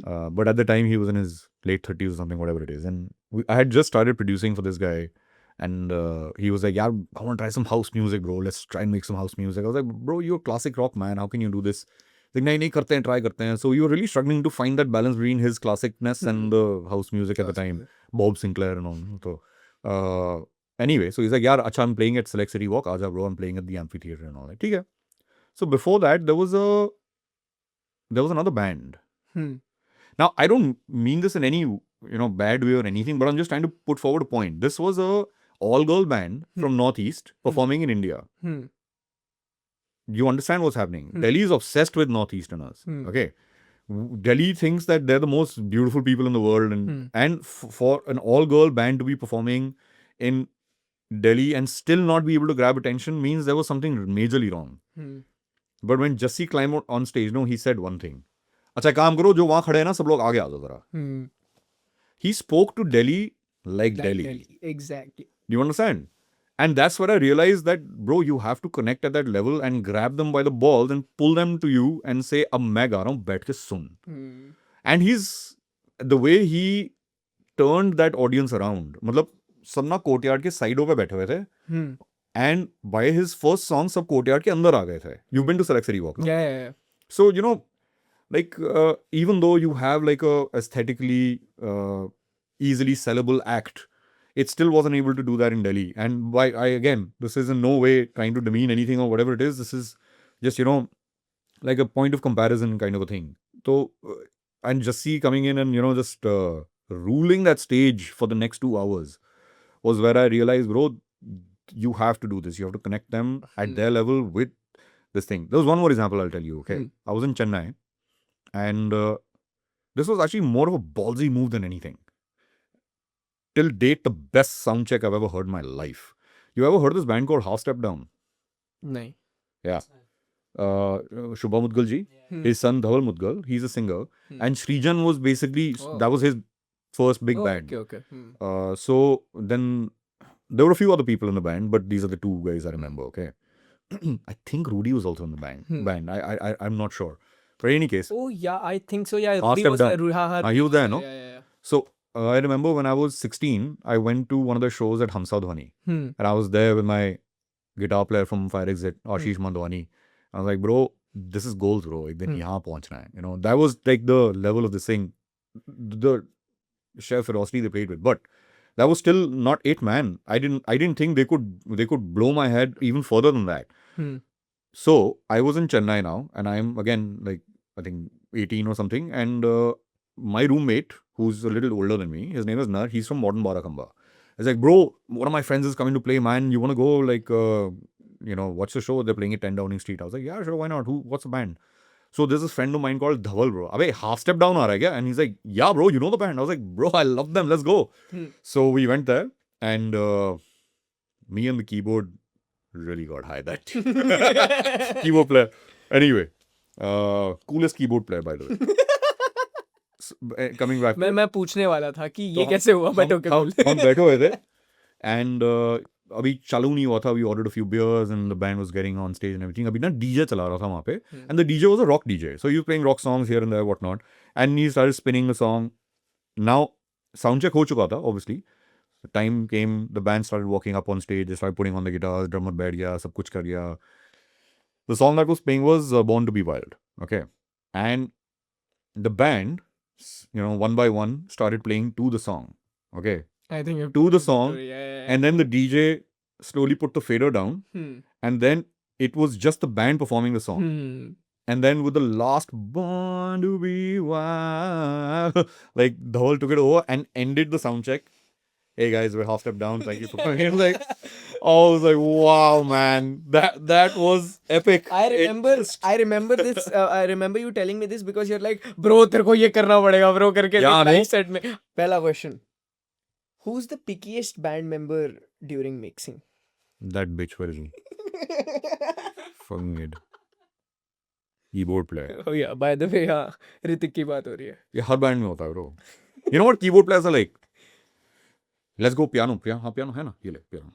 But at the time he was in his late 30s or something, whatever it is, and I had just started producing for this guy. And he was like, yeah, I want to try some house music, bro. Let's try and make some house music. I was like, bro, you're a classic rock, man. How can you do this? Like, nahi, karte hain, try karte hain. So we were really struggling to find that balance between his classicness and the house music at the time. Bob Sinclair and all. So, anyway, so he's like, yeah, acha, I'm playing at Select City Walk. Aja, bro, I'm playing at the amphitheater and all that. Okay. So before that, there was another band. Now, I don't mean this in any, bad way or anything, but I'm just trying to put forward a point. This was a all-girl band from Northeast performing in India. You understand what's happening? Delhi is obsessed with Northeasterners. Okay. Delhi thinks that they're the most beautiful people in the world, and for an all-girl band to be performing in Delhi and still not be able to grab attention means there was something majorly wrong. But when Jassi climbed on stage, he said one thing. अच्छा काम करो, जो वहाँ खड़े हैं ना सब लोग आगे आ जाओ जरा. He spoke to Delhi like Delhi.
Exactly.
Do you understand? And that's where I realized that, bro, you have to connect at that level and grab them by the balls and pull them to you and say, अब मैं गा रहा हूँ, बैठ के सुन. And the way he turned that audience around, मतलब सब ना कोर्टयार्ड के साइडों पे बैठे हुए थे. And by his first song, सब कोर्टयार्ड के अंदर आ गए थे. You've been to Select City Walk, no?
Yeah.
So, like, even though you have like a aesthetically easily sellable act, it still wasn't able to do that in Delhi. And again, this is in no way trying to demean anything or whatever it is. This is just, like a point of comparison kind of a thing. So, and Jassi coming in and, just ruling that stage for the next 2 hours was where I realized, bro, you have to do this. You have to connect them at their level with this thing. There was one more example I'll tell you, okay? I was in Chennai, and this was actually more of a ballsy move than anything. Till date, the best sound check I've ever heard in my life. You ever heard of this band called Half Step Down?
No.
Yeah. Shubha Mudgal ji, his son Dhaval Mudgal, he's a singer. And Srijan was basically, that was his first big band.
Okay.
So then there were a few other people in the band, but these are the 2 guys I remember, okay? I think Rudy was also in the band. I'm not sure. But in any case.
Oh, yeah, I think so. Yeah,
Half
Rudy
Step
was
Down. He was there, no?
Yeah.
So I remember when I was 16, I went to one of the shows at Hamsa Dhwani. And I was there with my guitar player from Fire Exit, Ashish Mandwani. I was like, bro, this is goals, bro. Ek din yahan pahunchna hai. That was like the level of this thing. The sheer ferocity they played with. But that was still not it, man. I didn't think they could blow my head even further than that. So I was in Chennai now, and I'm again like I think 18 or something, and my roommate, who's a little older than me, his name is Nar. He's from Modern Barakamba. He's like, bro, one of my friends is coming to play, man. You want to go like watch the show? They're playing at 10 Downing Street. I was like, yeah, sure, why not? What's the band? So there's this friend of mine called Dhaval, bro. Abey, Half Step Down aa raha hai kya? And he's like, yeah, bro, you know the band. I was like, bro, I love them. Let's go. So we went there, and me and the keyboard really got high that keyboard player. Anyway, coolest keyboard player, by the way. Coming back.
मैं पूछने वाला था कि ये कैसे हुआ, but okay.
हम बैठे हुए थे, and अभी चालू नहीं हुआ था. We ordered a few beers and the band was getting on stage and everything. अभी ना DJ चला रहा था वहाँ पे, and the DJ was a rock DJ. So he was playing rock songs here and there, whatnot. And he started spinning the song. Now soundcheck हो चुका था, obviously. The time came, the band started walking up on stage. They started putting on the guitars, drummer बैठ गया, सब कुछ कर गया. The song that was playing was Born to be Wild. Okay, and the band, one by one started playing to the song. Okay.
I think you have
to the song,
yeah.
And then the DJ slowly put the fader down, and then it was just the band performing the song. And then with the last Born to be Wild, like Dhaval took it over and ended the sound check. Hey guys, we're Half Step Down. Thank you for coming. Like, I was like, wow, man, that was epic.
I remember this. I remember you telling me this because you're like, bro, तेरे को ये करना पड़ेगा, bro, करके
Yeah,
live
no?
set में. पहला question. Who's the pickiest band member during mixing?
That bitch was me. Fucking it. Keyboard player.
Oh yeah, by the way, हाँ, ऋतिक की बात हो रही है.
ये हर बैंड में होता है bro. You know what keyboard players are like? Let's go piano. हाँ piano है ना, ये ले piano.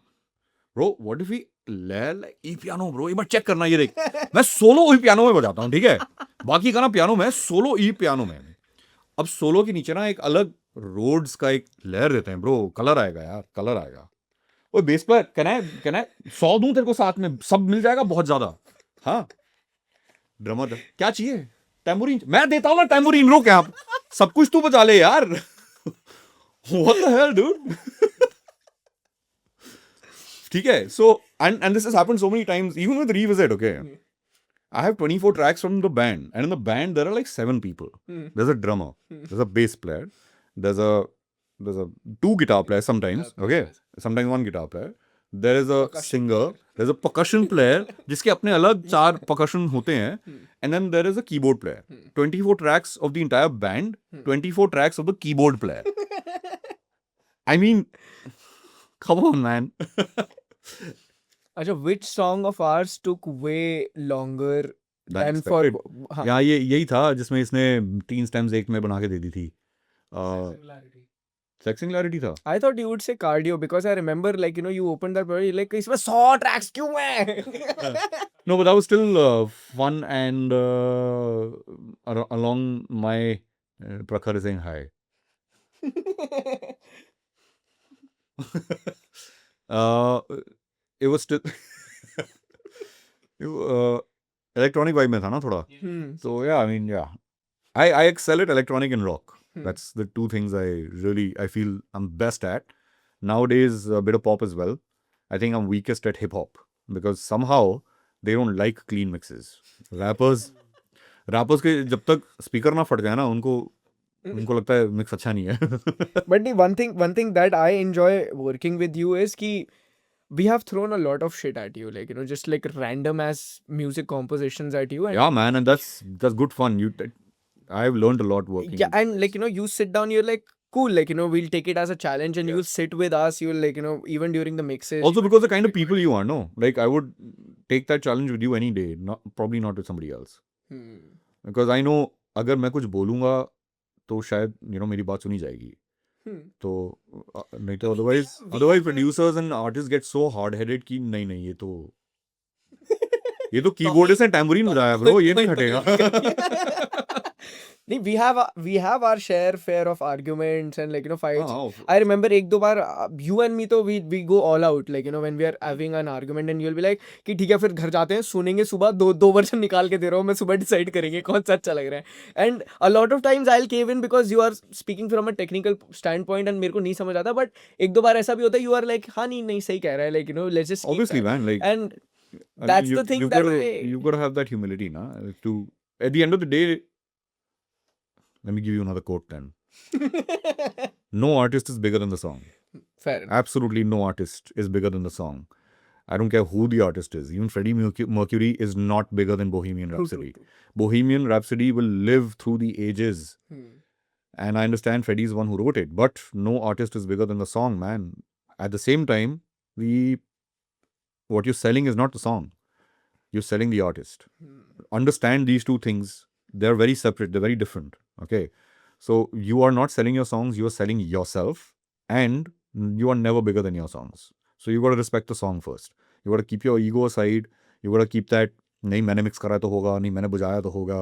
Bro, what if we ले like E piano bro? एक बार चेक करना ये देख. मैं सोलो E piano में बजाता हूँ, ठीक है? बाकी का ना पियानो में, सोलो E piano में. अब सोलो के नीचे ना एक अलग रोड्स का एक लेयर देते हैं ब्रो. कलर आएगा यार, कलर आएगा. ओए बेस प्लेयर, कैन आई 100 दूं तेरे को साथ में, सब मिल जाएगा बहुत ज्यादा. हाँ ड्रमर क्या चाहिए? टैम्बूरिन मैं देता हूँ ना. टैम्बूरिन रो क्या, सब कुछ तू बजा ले यार. What the hell, dude? ठीक है. So and this has happened so many times, even with Revisit. Okay, I have 24 tracks from the band, and in the band there are like 7 people. There's a drummer, there's a bass player, there's a 2 guitar players sometimes. Okay, sometimes 1 guitar player. There is a singer, there's a percussion player जिसके अपने अलग 4 percussion होते हैं, and then there is a keyboard player. 24 tracks of the entire band, 24 tracks of the keyboard player. I mean, come on, man.
अच्छा, which song of ours took way longer
Than
than for?
expected.
हाँ,
यहाँ ये यही था जिसमें इसने 3 stems एक में बना के दे दी थी.
Similarity.
Sexingularity था.
I thought you would say cardio because I remember like you opened that project, you're like इसमें 100 tracks क्यों हैं?
No, but that was still fun, and along my Prakhar is saying hi. It was still electronic vibe में था ना थोड़ा. So yeah, I mean, yeah, I excel at electronic and rock. That's the 2 things I feel I'm best at. Nowadays, a bit of pop as well. I think I'm weakest at hip hop because somehow they don't like clean mixes. Rappers के जब तक speaker ना फट जाए ना, उनको लगता है मिक्स अच्छा नहीं है.
But the one thing that I enjoy working with you is कि we have thrown a lot of shit at you, like just like random ass music compositions at you, and
Yeah, man, and that's good fun. I've learned a lot working.
yeah, and like you sit down, you're like cool, like we'll take it as a challenge, and you'll sit with us, you'll like even during the mixes.
Also because the kind of people you are, no, like I would take that challenge with you any day, probably not with somebody else, because I know अगर मैं कुछ बोलूँगा तो शायद मेरी बात सुनी जाएगी. तो नहीं तो otherwise producers and artists get so hard headed कि नहीं ये तो कीबोर्डिस्ट ने टैम्बूरिन बजाया ब्रो, ये नहीं हटेगा.
we have our fair of arguments and like fights.
हाँ,
I remember एक दो बार you and me तो we go all out, like when we are having an argument and you'll be like कि ठीक है फिर घर जाते हैं, सुनेंगे सुबह, दो वर्जन निकाल के दे रहा हूँ मैं, सुबह डिसाइड करेंगे कौन सा अच्छा लग रहा है. And a lot of times I'll cave in because you are speaking from a technical standpoint and मेरे को नहीं समझ आता, but एक दो बार ऐसा भी होता है you are like हाँ नहीं सही कह रहा है, like let's just keep
obviously
that.
man, like
And that's the thing that
you've got to have that humility, na, to at the end of the day. Let me give you another quote then. No artist is bigger than the song.
fair enough.
Absolutely no artist is bigger than the song. I don't care who the artist is. Even Freddie Mercury is not bigger than Bohemian Rhapsody. Bohemian Rhapsody will live through the ages. And I understand Freddie is the one who wrote it. But no artist is bigger than the song, man. At the same time, what you're selling is not the song. You're selling the artist. Understand these 2 things. They're very separate. They're very different. Okay. So you are not selling your songs. You are selling yourself. And you are never bigger than your songs. So you got to respect the song first. You got to keep your ego aside. You got to keep that, नहीं मैंने mix करा तो होगा, नहीं मैंने बजाया तो होगा.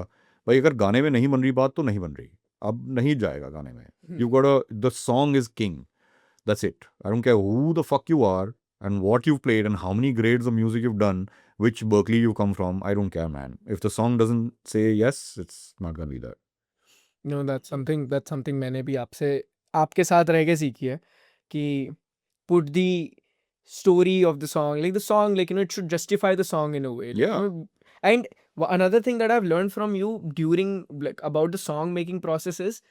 भाई अगर गाने में नहीं बन रही बात तो नहीं बन रही. अब नहीं जाएगा गाने में. You got to, the song is king. That's it. I don't care who the fuck you are and what you've played and how many grades of music you've done, which Berkeley you come from. I don't care, man. If the song doesn't say yes, it's not gonna be that.
No, that's something मैंने भी आपके साथ रह के सीखी है कि put the story of the song, like the song, like it should justify the song in a way. Like,
Yeah.
And another thing that I've learned from you during like about the song making process is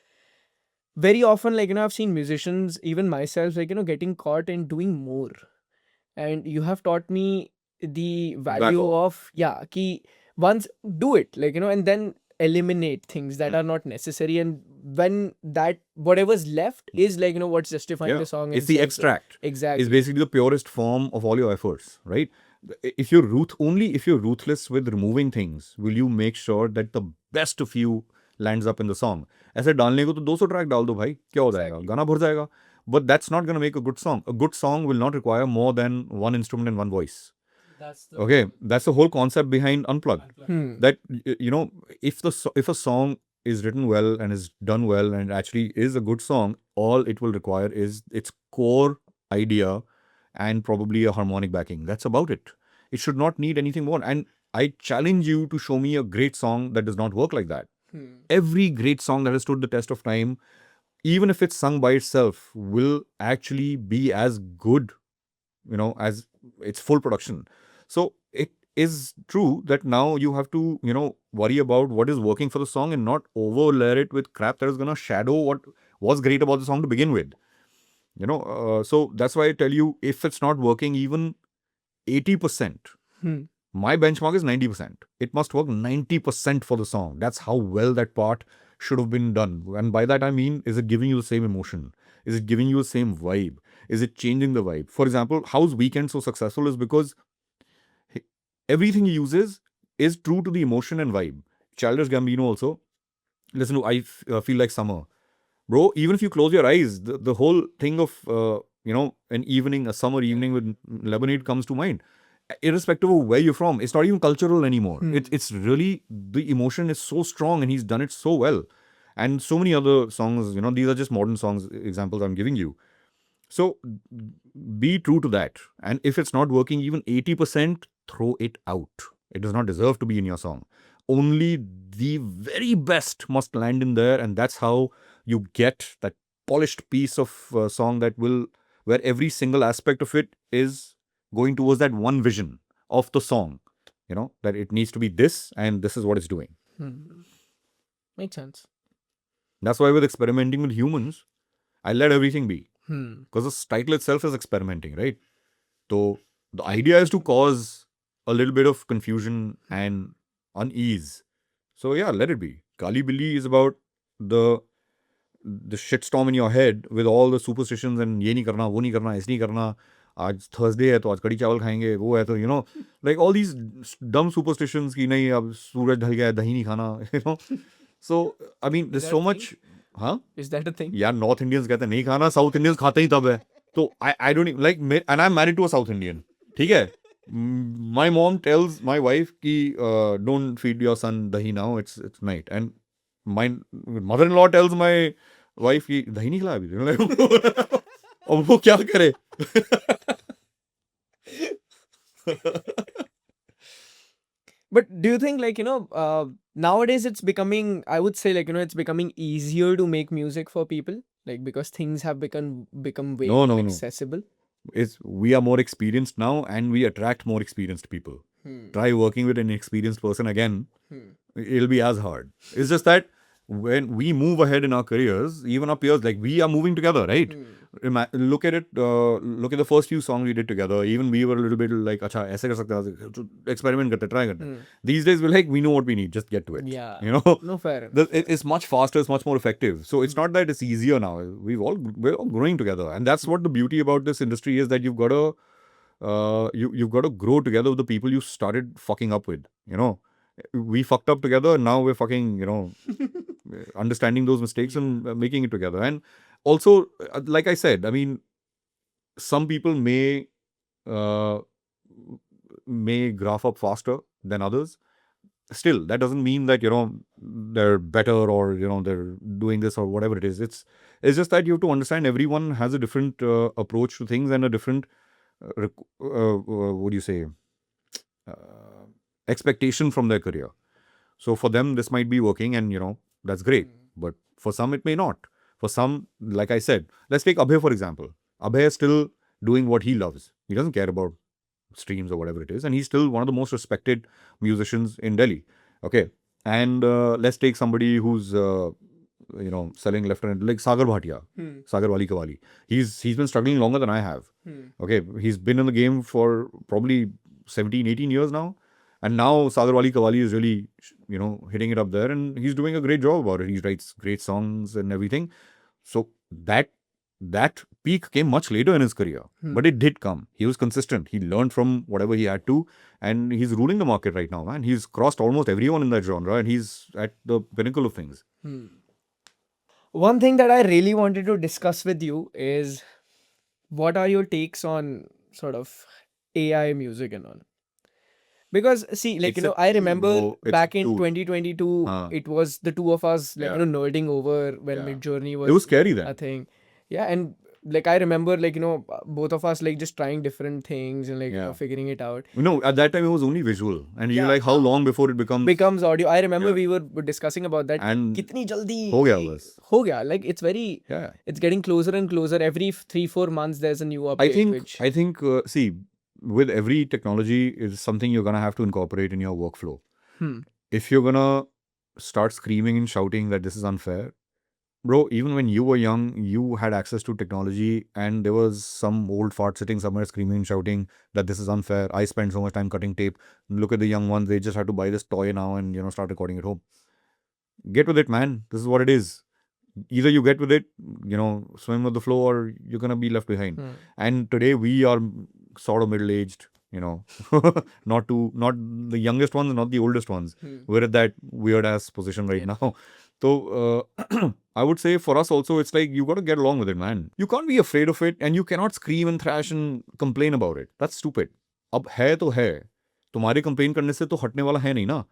very often, like I've seen musicians, even myself, like getting caught in doing more. and you have taught me the
Back
value
off.
of ki once do it, like, and then eliminate things that are not necessary, and when that whatever's left is like, what's justifying
Yeah.
the song
It's the
itself. So,
extract.
exactly.
Is basically the purest form of all your efforts, right? If you're ruthless with removing things, will you make sure that the best of you lands up in the song? ऐसे डालने को तो 200 track डाल दो भाई, क्या हो जाएगा? गाना भर जाएगा. But that's not going to make a good song. A good song will not require more than one instrument and one voice.
That's the
Okay, that's the whole concept behind Unplugged.
Unplugged.
That if a song is written well and is done well and actually is a good song, all it will require is its core idea and probably a harmonic backing. That's about it. It should not need anything more. And I challenge you to show me a great song that does not work like that. Every great song that has stood the test of time, even if it's sung by itself, will actually be as good, as its full production. So it is true that now you have to, worry about what is working for the song and not overlay it with crap that is going to shadow what was great about the song to begin with. So that's why I tell you, if it's not working even 80%, my benchmark is 90%. It must work 90% for the song. That's how well that part should have been done. And by that I mean, is it giving you the same emotion? Is it giving you the same vibe? Is it changing the vibe? For example, how's Weekend so successful is because everything he uses is true to the emotion and vibe. Childish Gambino also, listen to Feel Like Summer. Bro, even if you close your eyes, the whole thing of, a summer evening with lemonade comes to mind. Irrespective of where you're from, it's not even cultural anymore. It's really, the emotion is so strong and he's done it so well. And so many other songs, these are just modern songs, examples I'm giving you. So be true to that. And if it's not working even 80%, throw it out. It does not deserve to be in your song. Only the very best must land in there, and that's how you get that polished piece of song where every single aspect of it is going towards that one vision of the song, that it needs to be this and this is what it's doing.
Makes sense.
That's why with experimenting with humans, I let everything be. Because the title itself is experimenting, right? So the idea is to cause a little bit of confusion and unease. So yeah, let it be. Kali Billi is about the shitstorm in your head with all the superstitions and ye nahi karna, wo nahi karna, aise nahi karna. आज Thursday है तो आज कड़ी चावल खाएंगे, वो है तो like all these dumb superstitions कि नहीं अब सूरज ढल गया दही नहीं खाना, so I mean there's so much. हाँ,
Is that a thing?
यार नॉर्थ इंडियंस कहते हैं नहीं खाना, साउथ इंडियंस खाते ही तब है. तो I don't like, and I'm married to a South Indian. ठीक है, my mom tells my wife कि don't feed your son dahi now, it's night, and my mother-in-law tells my wife कि दही नहीं खिलाया अभी. अब वो क्या करे?
But do you think, like, nowadays it's becoming, I would say, like, it's becoming easier to make music for people, like, because things have become way
No,
more
no, no.
accessible.
We are more experienced now and we attract more experienced people. Try working with an experienced person again, it'll be as hard. It's just that when we move ahead in our careers, even our peers, like we are moving together, right? Look at it, look at the first few songs we did together. Even we were a little bit like, acha, aise kar sakte hain, experiment karte, try karte. These days we're like, we know what we need, just get to it.
Yeah.
No,
fair enough.
it's much faster, it's much more effective. So it's not that it's easier now. We're all growing together, and that's what the beauty about this industry is, that you've got to you've got to grow together with the people you started fucking up with. We fucked up together, and now we're fucking understanding those mistakes and making it together. And also, like I said, I mean, some people may graph up faster than others. Still, that doesn't mean that they're better or they're doing this or whatever it is. It's just that you have to understand everyone has a different approach to things and a different what do you say, expectation from their career. So for them this might be working, and that's great, but for some it may not. For some, like I said, let's take Abhay for example. Abhay is still doing what he loves. He doesn't care about streams or whatever it is, and he's still one of the most respected musicians in Delhi. Okay, and let's take somebody who's selling left and right, like Sagar Bhatia, Sagar Wali Kawali. He's been struggling longer than I have. Okay, he's been in the game for probably 17, 18 years now. And now Sagar Wali Kawali is really, hitting it up there, and he's doing a great job about it. He writes great songs and everything. So that peak came much later in his career, but it did come. He was consistent. He learned from whatever he had to, and he's ruling the market right now, man. He's crossed almost everyone in that genre, and he's at the pinnacle of things.
One thing that I really wanted to discuss with you is what are your takes on sort of AI music and all? Because see, like,
It's a
I remember
tool, it's
back
a
in
tool.
2022,
Huh.
it was the two of us, like,
Yeah.
nerding over when
Yeah.
Mid-Journey
It was scary then.
a thing. Yeah, and like I remember, like, both of us like just trying different things and like
Yeah.
figuring it out.
At that time it was only visual, and you're
Yeah.
like, how long before it becomes
Becomes audio. I remember
Yeah.
we were discussing about that.
and
Kitni jaldi
ho gaya was.
ho gaya. Like it's
Yeah.
it's getting closer and closer. Every 3-4 months there's a new update.
I think see, with every technology is something you're gonna have to incorporate in your workflow.
Hmm.
If you're gonna start screaming and shouting that this is unfair, bro, even when you were young, you had access to technology, and there was some old fart sitting somewhere screaming and shouting that this is unfair. I spent so much time cutting tape. Look at the young ones; they just have to buy this toy now and start recording at home. Get with it, man. This is what it is. Either you get with it, swim with the flow, or you're gonna be left behind.
Hmm.
And today we are sort of middle-aged, not the youngest ones, not the oldest ones. We're at that weird ass position right now. So I would say for us also, it's like you got to get along with it, man. You can't be afraid of it, and you cannot scream and thrash and complain about it. That's stupid. अब है तो है. तुम्हारे complain करने से तो हटने वाला है नहीं ना.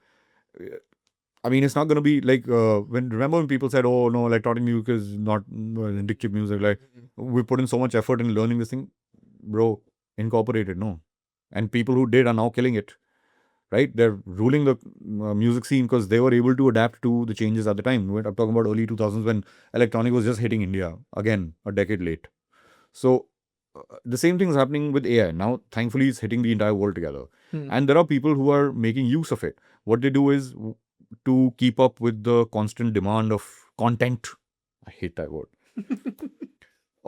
I mean, it's not going to be like remember when people said, "Oh no, electronic music is not addictive music." Like we put in so much effort in learning this thing, bro. Incorporate it, no. And people who did are now killing it, right? They're ruling the music scene because they were able to adapt to the changes at the time. I'm talking about early 2000s when electronic was just hitting India again, a decade late. So the same thing is happening with AI now. Thankfully, it's hitting the entire world together, and there are people who are making use of it. What they do is to keep up with the constant demand of content. I hate that word.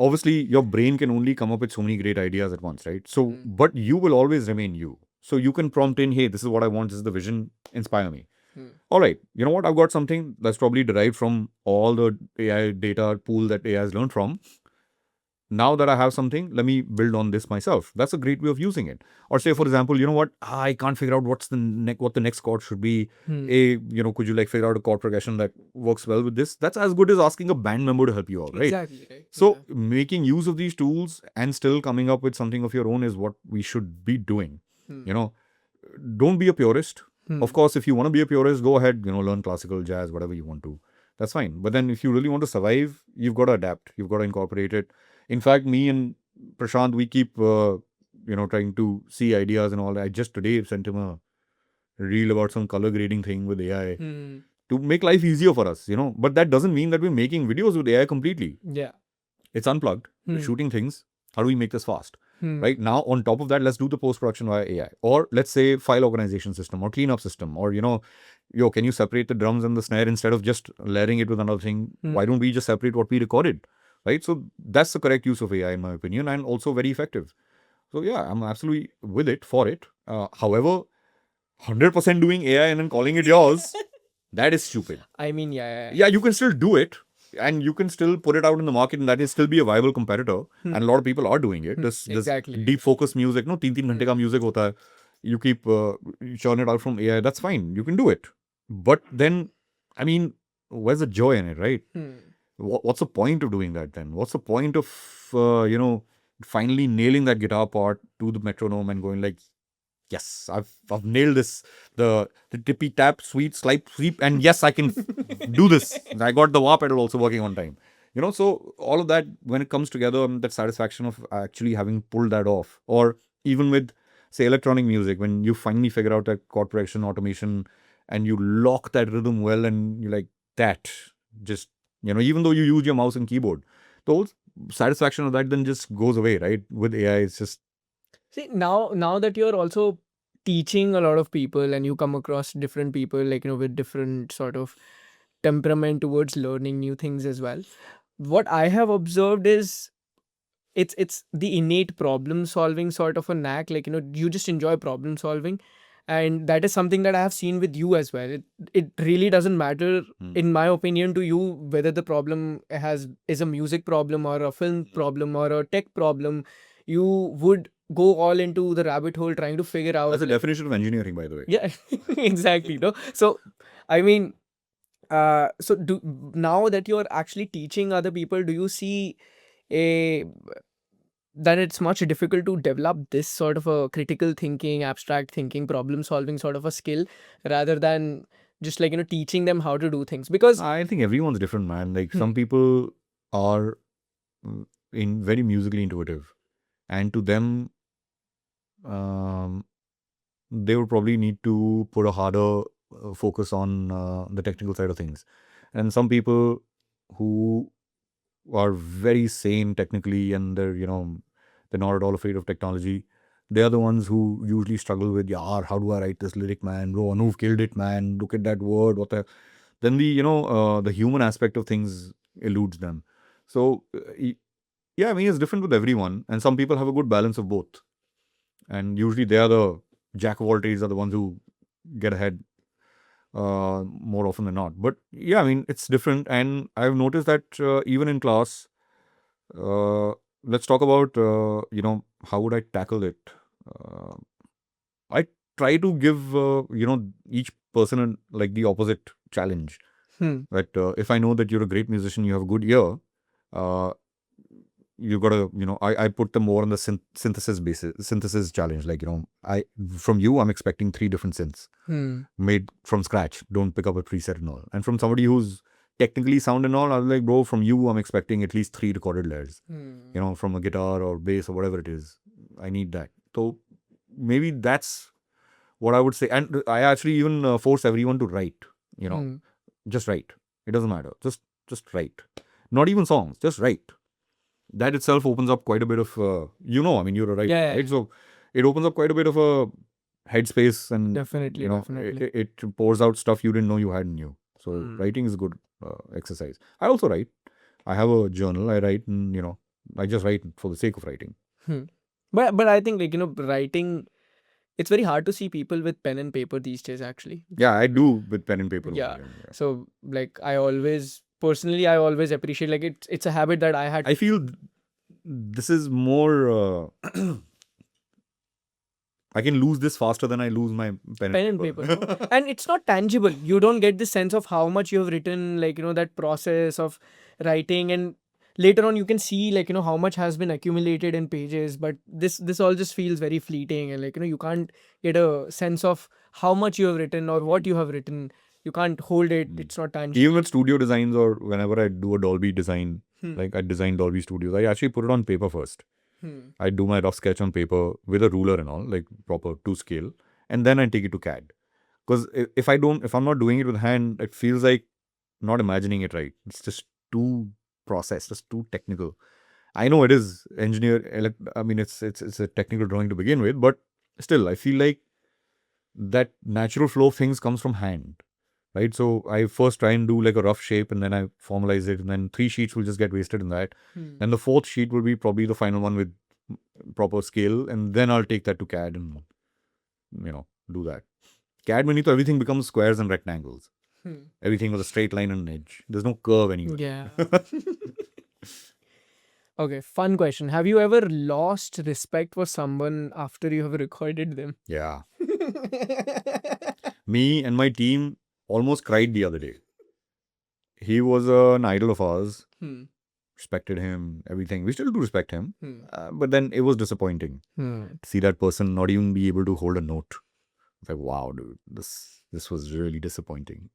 Obviously, your brain can only come up with so many great ideas at once, right? So, but you will always remain you. So you can prompt in, hey, this is what I want, this is the vision, inspire me. All right, you know what? I've got something that's probably derived from all the AI data pool that AI has learned from. Now that I have something, let me build on this myself. That's a great way of using it. Or say, for example, you know what? I can't figure out what the next chord should be. Could you like figure out a chord progression that works well with this? That's as good as asking a band member to help you out, right?
Exactly. Right.
So making use of these tools and still coming up with something of your own is what we should be doing. Don't be a purist. Of course, if you want to be a purist, go ahead, learn classical, jazz, whatever you want to. That's fine. But then if you really want to survive, you've got to adapt. You've got to incorporate it. In fact, me and Prashant, we keep, trying to see ideas and all that. I just today sent him a reel about some color grading thing with AI to make life easier for us, But that doesn't mean that we're making videos with AI completely.
Yeah.
It's unplugged. We're shooting things. How do we make this fast? Right now, on top of that, let's do the post-production via AI. Or let's say file organization system or cleanup system. Or, can you separate the drums and the snare instead of just layering it with another thing? Why don't we just separate what we recorded? Right? So that's the correct use of AI in my opinion, and also very effective. So yeah, I'm absolutely with it, for it. However, 100% doing AI and then calling it yours, that is stupid.
I mean, yeah.
Yeah, you can still do it. And you can still put it out in the market, and that is still be a viable competitor. And a lot of people are doing it. This
Exactly.
deep focus music, no, 3 ghante ka music hota hai. You keep you churn it out from AI. That's fine. You can do it. But then, I mean, where's the joy in it, right? What's the point of doing that then? What's the point of finally nailing that guitar part to the metronome and going like, yes, I've nailed this. The tippy tap, sweep, sweep, and yes, I can do this. I got the wah pedal also working on time. So all of that, when it comes together, that satisfaction of actually having pulled that off. Or even with, say, electronic music, when you finally figure out that chord progression, automation, and you lock that rhythm well, and you're like, that just, even though you use your mouse and keyboard, the whole satisfaction of that then just goes away, right? With AI, it's just,
See, now that you're also teaching a lot of people and you come across different people, like, with different sort of temperament towards learning new things as well. What I have observed is it's the innate problem solving sort of a knack. Like, you just enjoy problem solving, and that is something that I have seen with you as well. It really doesn't matter, in my opinion, to you whether the problem is a music problem or a film problem or a tech problem. You would go all into the rabbit hole trying to figure out.
That's the definition of engineering, by the way.
Yeah, exactly. No, so I mean, so now that you're actually teaching other people, do you see a that it's much difficult to develop this sort of a critical thinking, abstract thinking, problem solving sort of a skill, rather than just like teaching them how to do things? Because
I think everyone's different, man. Like some people are very musically intuitive, and to them, they would probably need to put a harder focus on the technical side of things. And some people who are very sane technically and they're not at all afraid of technology, they are the ones who usually struggle with, yeah, how do I write this lyric, man? Bro, Anuv killed it, man. Look at that word. What the? Then the human aspect of things eludes them. So yeah, I mean, it's different with everyone, and some people have a good balance of both. And usually they are the jack of all trades, are the ones who get ahead more often than not. But yeah, I mean, it's different. And I've noticed that even in class, let's talk about, how would I tackle it? I try to give, each person like the opposite challenge. That if I know that you're a great musician, you have a good ear, you gotta, I put them more on the synthesis challenge. Like, from you, I'm expecting 3 different synths made from scratch. Don't pick up a preset and all. And from somebody who's technically sound and all, I was like, bro, from you, I'm expecting at least 3 recorded layers. From a guitar or bass or whatever it is. I need that. So maybe that's what I would say. And I actually even force everyone to write, just write. It doesn't matter. Just write. Not even songs, just write. That itself opens up quite a bit of, I mean, you're a writer,
Yeah.
right? So it opens up quite a bit of a headspace, and
Definitely.
it pours out stuff you didn't know you had in you. So writing is a good exercise. I also write. I have a journal. I write, and I just write for the sake of writing.
But I think writing, it's very hard to see people with pen and paper these days, actually.
Yeah, I do with pen and paper.
Yeah. So I always appreciate, like, it's a habit that I had.
I feel this is more. I can lose this faster than I lose my pen
and paper. No? And it's not tangible. You don't get the sense of how much you have written, that process of writing, and later on you can see how much has been accumulated in pages. But this all just feels very fleeting, and you can't get a sense of how much you have written or what you have written. You can't hold it. It's not tangible.
Even with studio designs, or whenever I do a Dolby design, like I design Dolby Studios, I actually put it on paper first. I do my rough sketch on paper with a ruler and all, like proper to scale, and then I take it to CAD. Because if I'm not doing it with hand, it feels like not imagining it right. It's just too processed, just too technical. I know it is I mean, it's a technical drawing to begin with, but still, I feel like that natural flow of things comes from hand. Right, so I first try and do like a rough shape, and then I formalize it, and then 3 sheets will just get wasted in that. And the 4th sheet will be probably the final one with proper scale, and then I'll take that to CAD and do that. CAD, when everything becomes squares and rectangles. Everything with a straight line and an edge. There's no curve anymore.
Yeah. Okay, fun question. Have you ever lost respect for someone after you have recorded them?
Yeah. Me and my team almost cried the other day. He was an idol of ours. Respected him, everything. We still do respect him. But then it was disappointing to see that person not even be able to hold a note. It's like, wow, dude, this was really disappointing.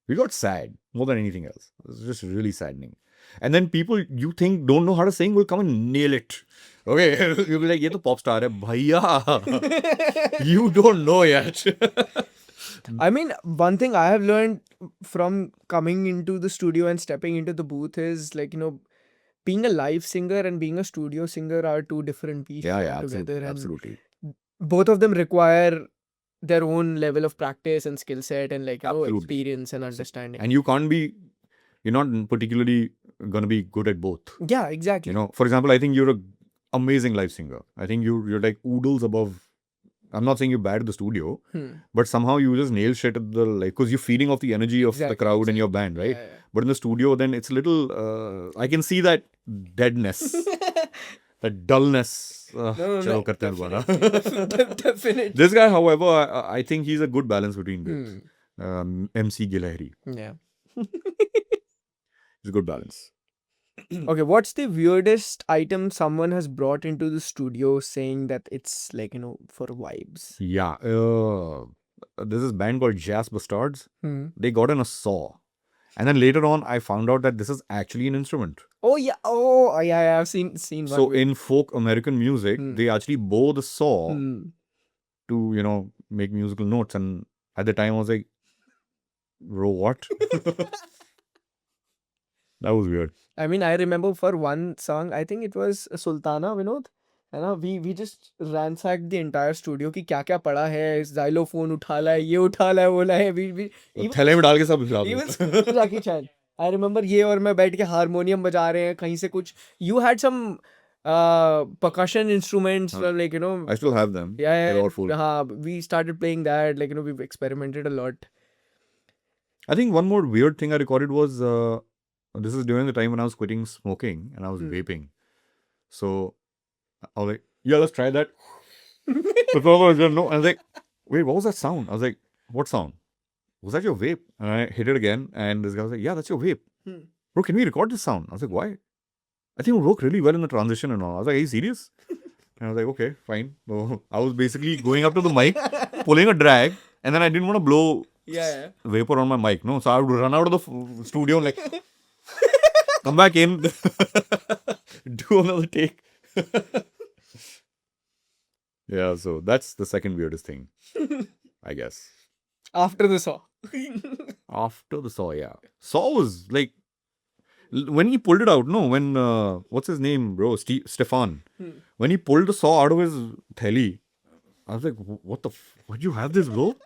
We got sad more than anything else. It was just really saddening. And then people you think don't know how to sing will come and nail it. Okay, you'll be like, ye to pop star hai, bhaiya. You don't know yet.
I mean, one thing I have learned from coming into the studio and stepping into the booth is being a live singer and being a studio singer are 2 different pieces
Yeah,
together. And
absolutely.
both of them require their own level of practice and skill set and like
Absolutely.
experience and understanding.
And you're not particularly gonna be good at both.
Yeah, exactly.
You know, for example, I think you're an amazing live singer. I think you're like oodles above. I'm not saying you're bad at the studio, but somehow you just nail shit at the like, because you're feeding off the energy of the
Exactly,
crowd and your band, right?
Yeah, yeah.
But in the studio, then it's a little. I can see that deadness, that dullness. Chalo, karte hain dobaara.
Definitely.
This guy, however, I think he's a good balance between both. MC Gilahri.
Yeah.
It's a good balance.
Okay, what's the weirdest item someone has brought into the studio saying that it's like, for vibes?
Yeah. There's this band called Jazz Bastards. They got in a saw. And then later on, I found out that this is actually an instrument.
Oh yeah. Oh yeah. I've seen one.
So in folk American music, they actually bow the saw to, make musical notes. And at the time, I was like, bro, what? That was weird.
I mean, I remember for one song, I think it was Sultana Vinod. And we just ransacked the entire studio कि क्या क्या पड़ा है, xylophone उठा ला है, ये उठा ला है, वो ला है. We
थैले में डाल के सब भिजवा
even
दो.
Jackie Chan. I remember ये और मैं बैठ के हारमोनियम बजा रहे हैं कहीं से कुछ. You had some percussion instruments, like
I still have them.
yeah,
They're all full.
we started playing that, like we've experimented a lot.
I think one more weird thing I recorded was this is during the time when I was quitting smoking and I was vaping. So I was like, yeah, let's try that. The fellow was no, I was like, wait, what was that sound? I was like, what sound? Was that your vape? And I hit it again, and this guy was like, yeah, that's your vape. Bro, can we record this sound? I was like, why? I think it will work really well in the transition and all. I was like, are you serious? And I was like, okay, fine. So I was basically going up to the mic, pulling a drag, and then I didn't want to blow vapor on my mic. No, so I would run out of the studio and like come back in, do another take. Yeah, so that's the second weirdest thing, I guess.
After the saw.
After the saw, yeah. Saw was like, when he pulled it out, no, when, what's his name, bro? Stefan. When he pulled the saw out of his theli, I was like, why'd you have this, bro?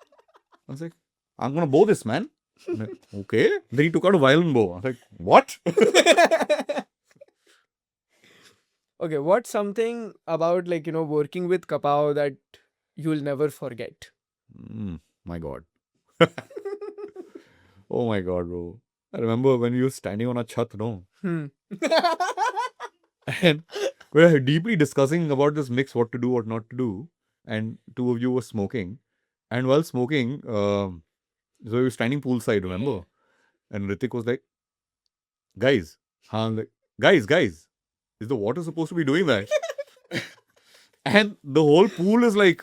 I was like, I'm gonna bow this, man. I'm like, okay. Then he took out a violin bow. I was like, what?
Okay, what's something about like, working with Kapow that you'll never forget?
My God. Oh my God, bro. I remember when we were standing on a chat, no? And we were deeply discussing about this mix, what to do, what not to do. And two of you were smoking. And while smoking, so we were standing poolside, remember? And Ritik was like, guys, I'm like, guys, is the water supposed to be doing that? And the whole pool is like,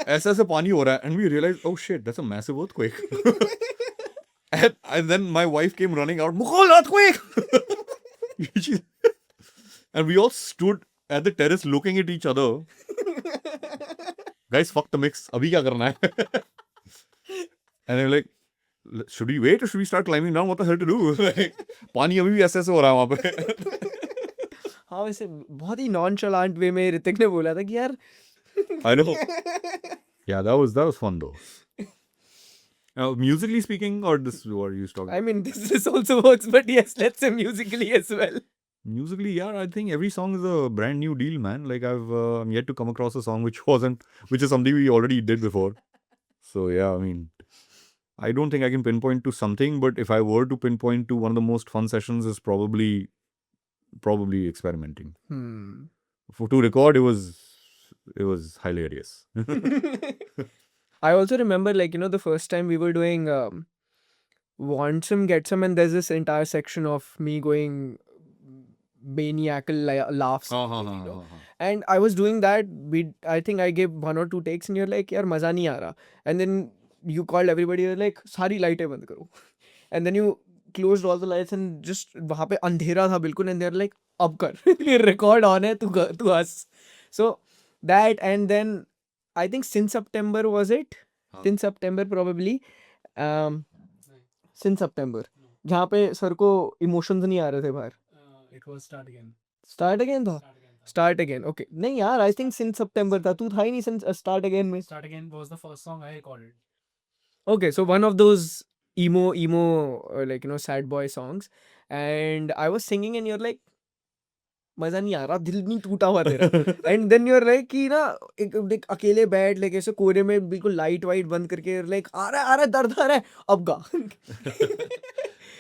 ऐसा पानी हो रहा है. And we realized, oh shit, that's a massive earthquake. And then my wife came running out, Mughal earthquake! And we all stood at the terrace looking at each other. Guys, fuck the mix. Abhi kya karna hai? And they were like, should we wait or should we start climbing down? What the hell to do? Like, पानी अभी भी ऐसे हो रहा है वहाँ पे.
हाँ वैसे बहुत ही nonchalant way में ऋतिक ने बोला था कि यार
I know. Yeah, that was fun though. Musically speaking, or this what are you talking?
I mean this also works, but yes, let's say musically as well.
Musically, yeah, I think every song is a brand new deal, man. Like I'm yet to come across a song which is something we already did before. So yeah, I mean, I don't think I can pinpoint to something, but if I were to pinpoint to one of the most fun sessions is probably experimenting. To record, it was hilarious.
I also remember, like, the first time we were doing Want Some, Get Some, and there's this entire section of me going maniacal laughs. And I was doing that. I think I gave 1 or 2 takes, and you're like, yaar, maza nahi aa raha. And then you called everybody, you're like, sari lights band karo. And then you closed all the lights and just wahan pe andhera tha bilkul, and they're like, ab kar. Record on hai, tu us. So that, and then I think since September was it? Since September probably. Since September. जहाँ पे sir को emotions नहीं आ रहे थे बाहर.
It was Start Again.
Start Again था. Start Again. Okay. नहीं यार, I think since September था. तू था ही नहीं since Start Again में.
Start Again was the first song I recorded.
Okay, so one of those emo like sad boy songs, and I was singing and you're like, मजा नहीं आ रहा, दिल नहीं टूटा हुआ तेरा. And then you're like कि ना एक अकेले बैठ like ऐसे कोने में बिल्कुल लाइट वाइट बंद करके like आ रहा है दर्द आ रहा है अब गा.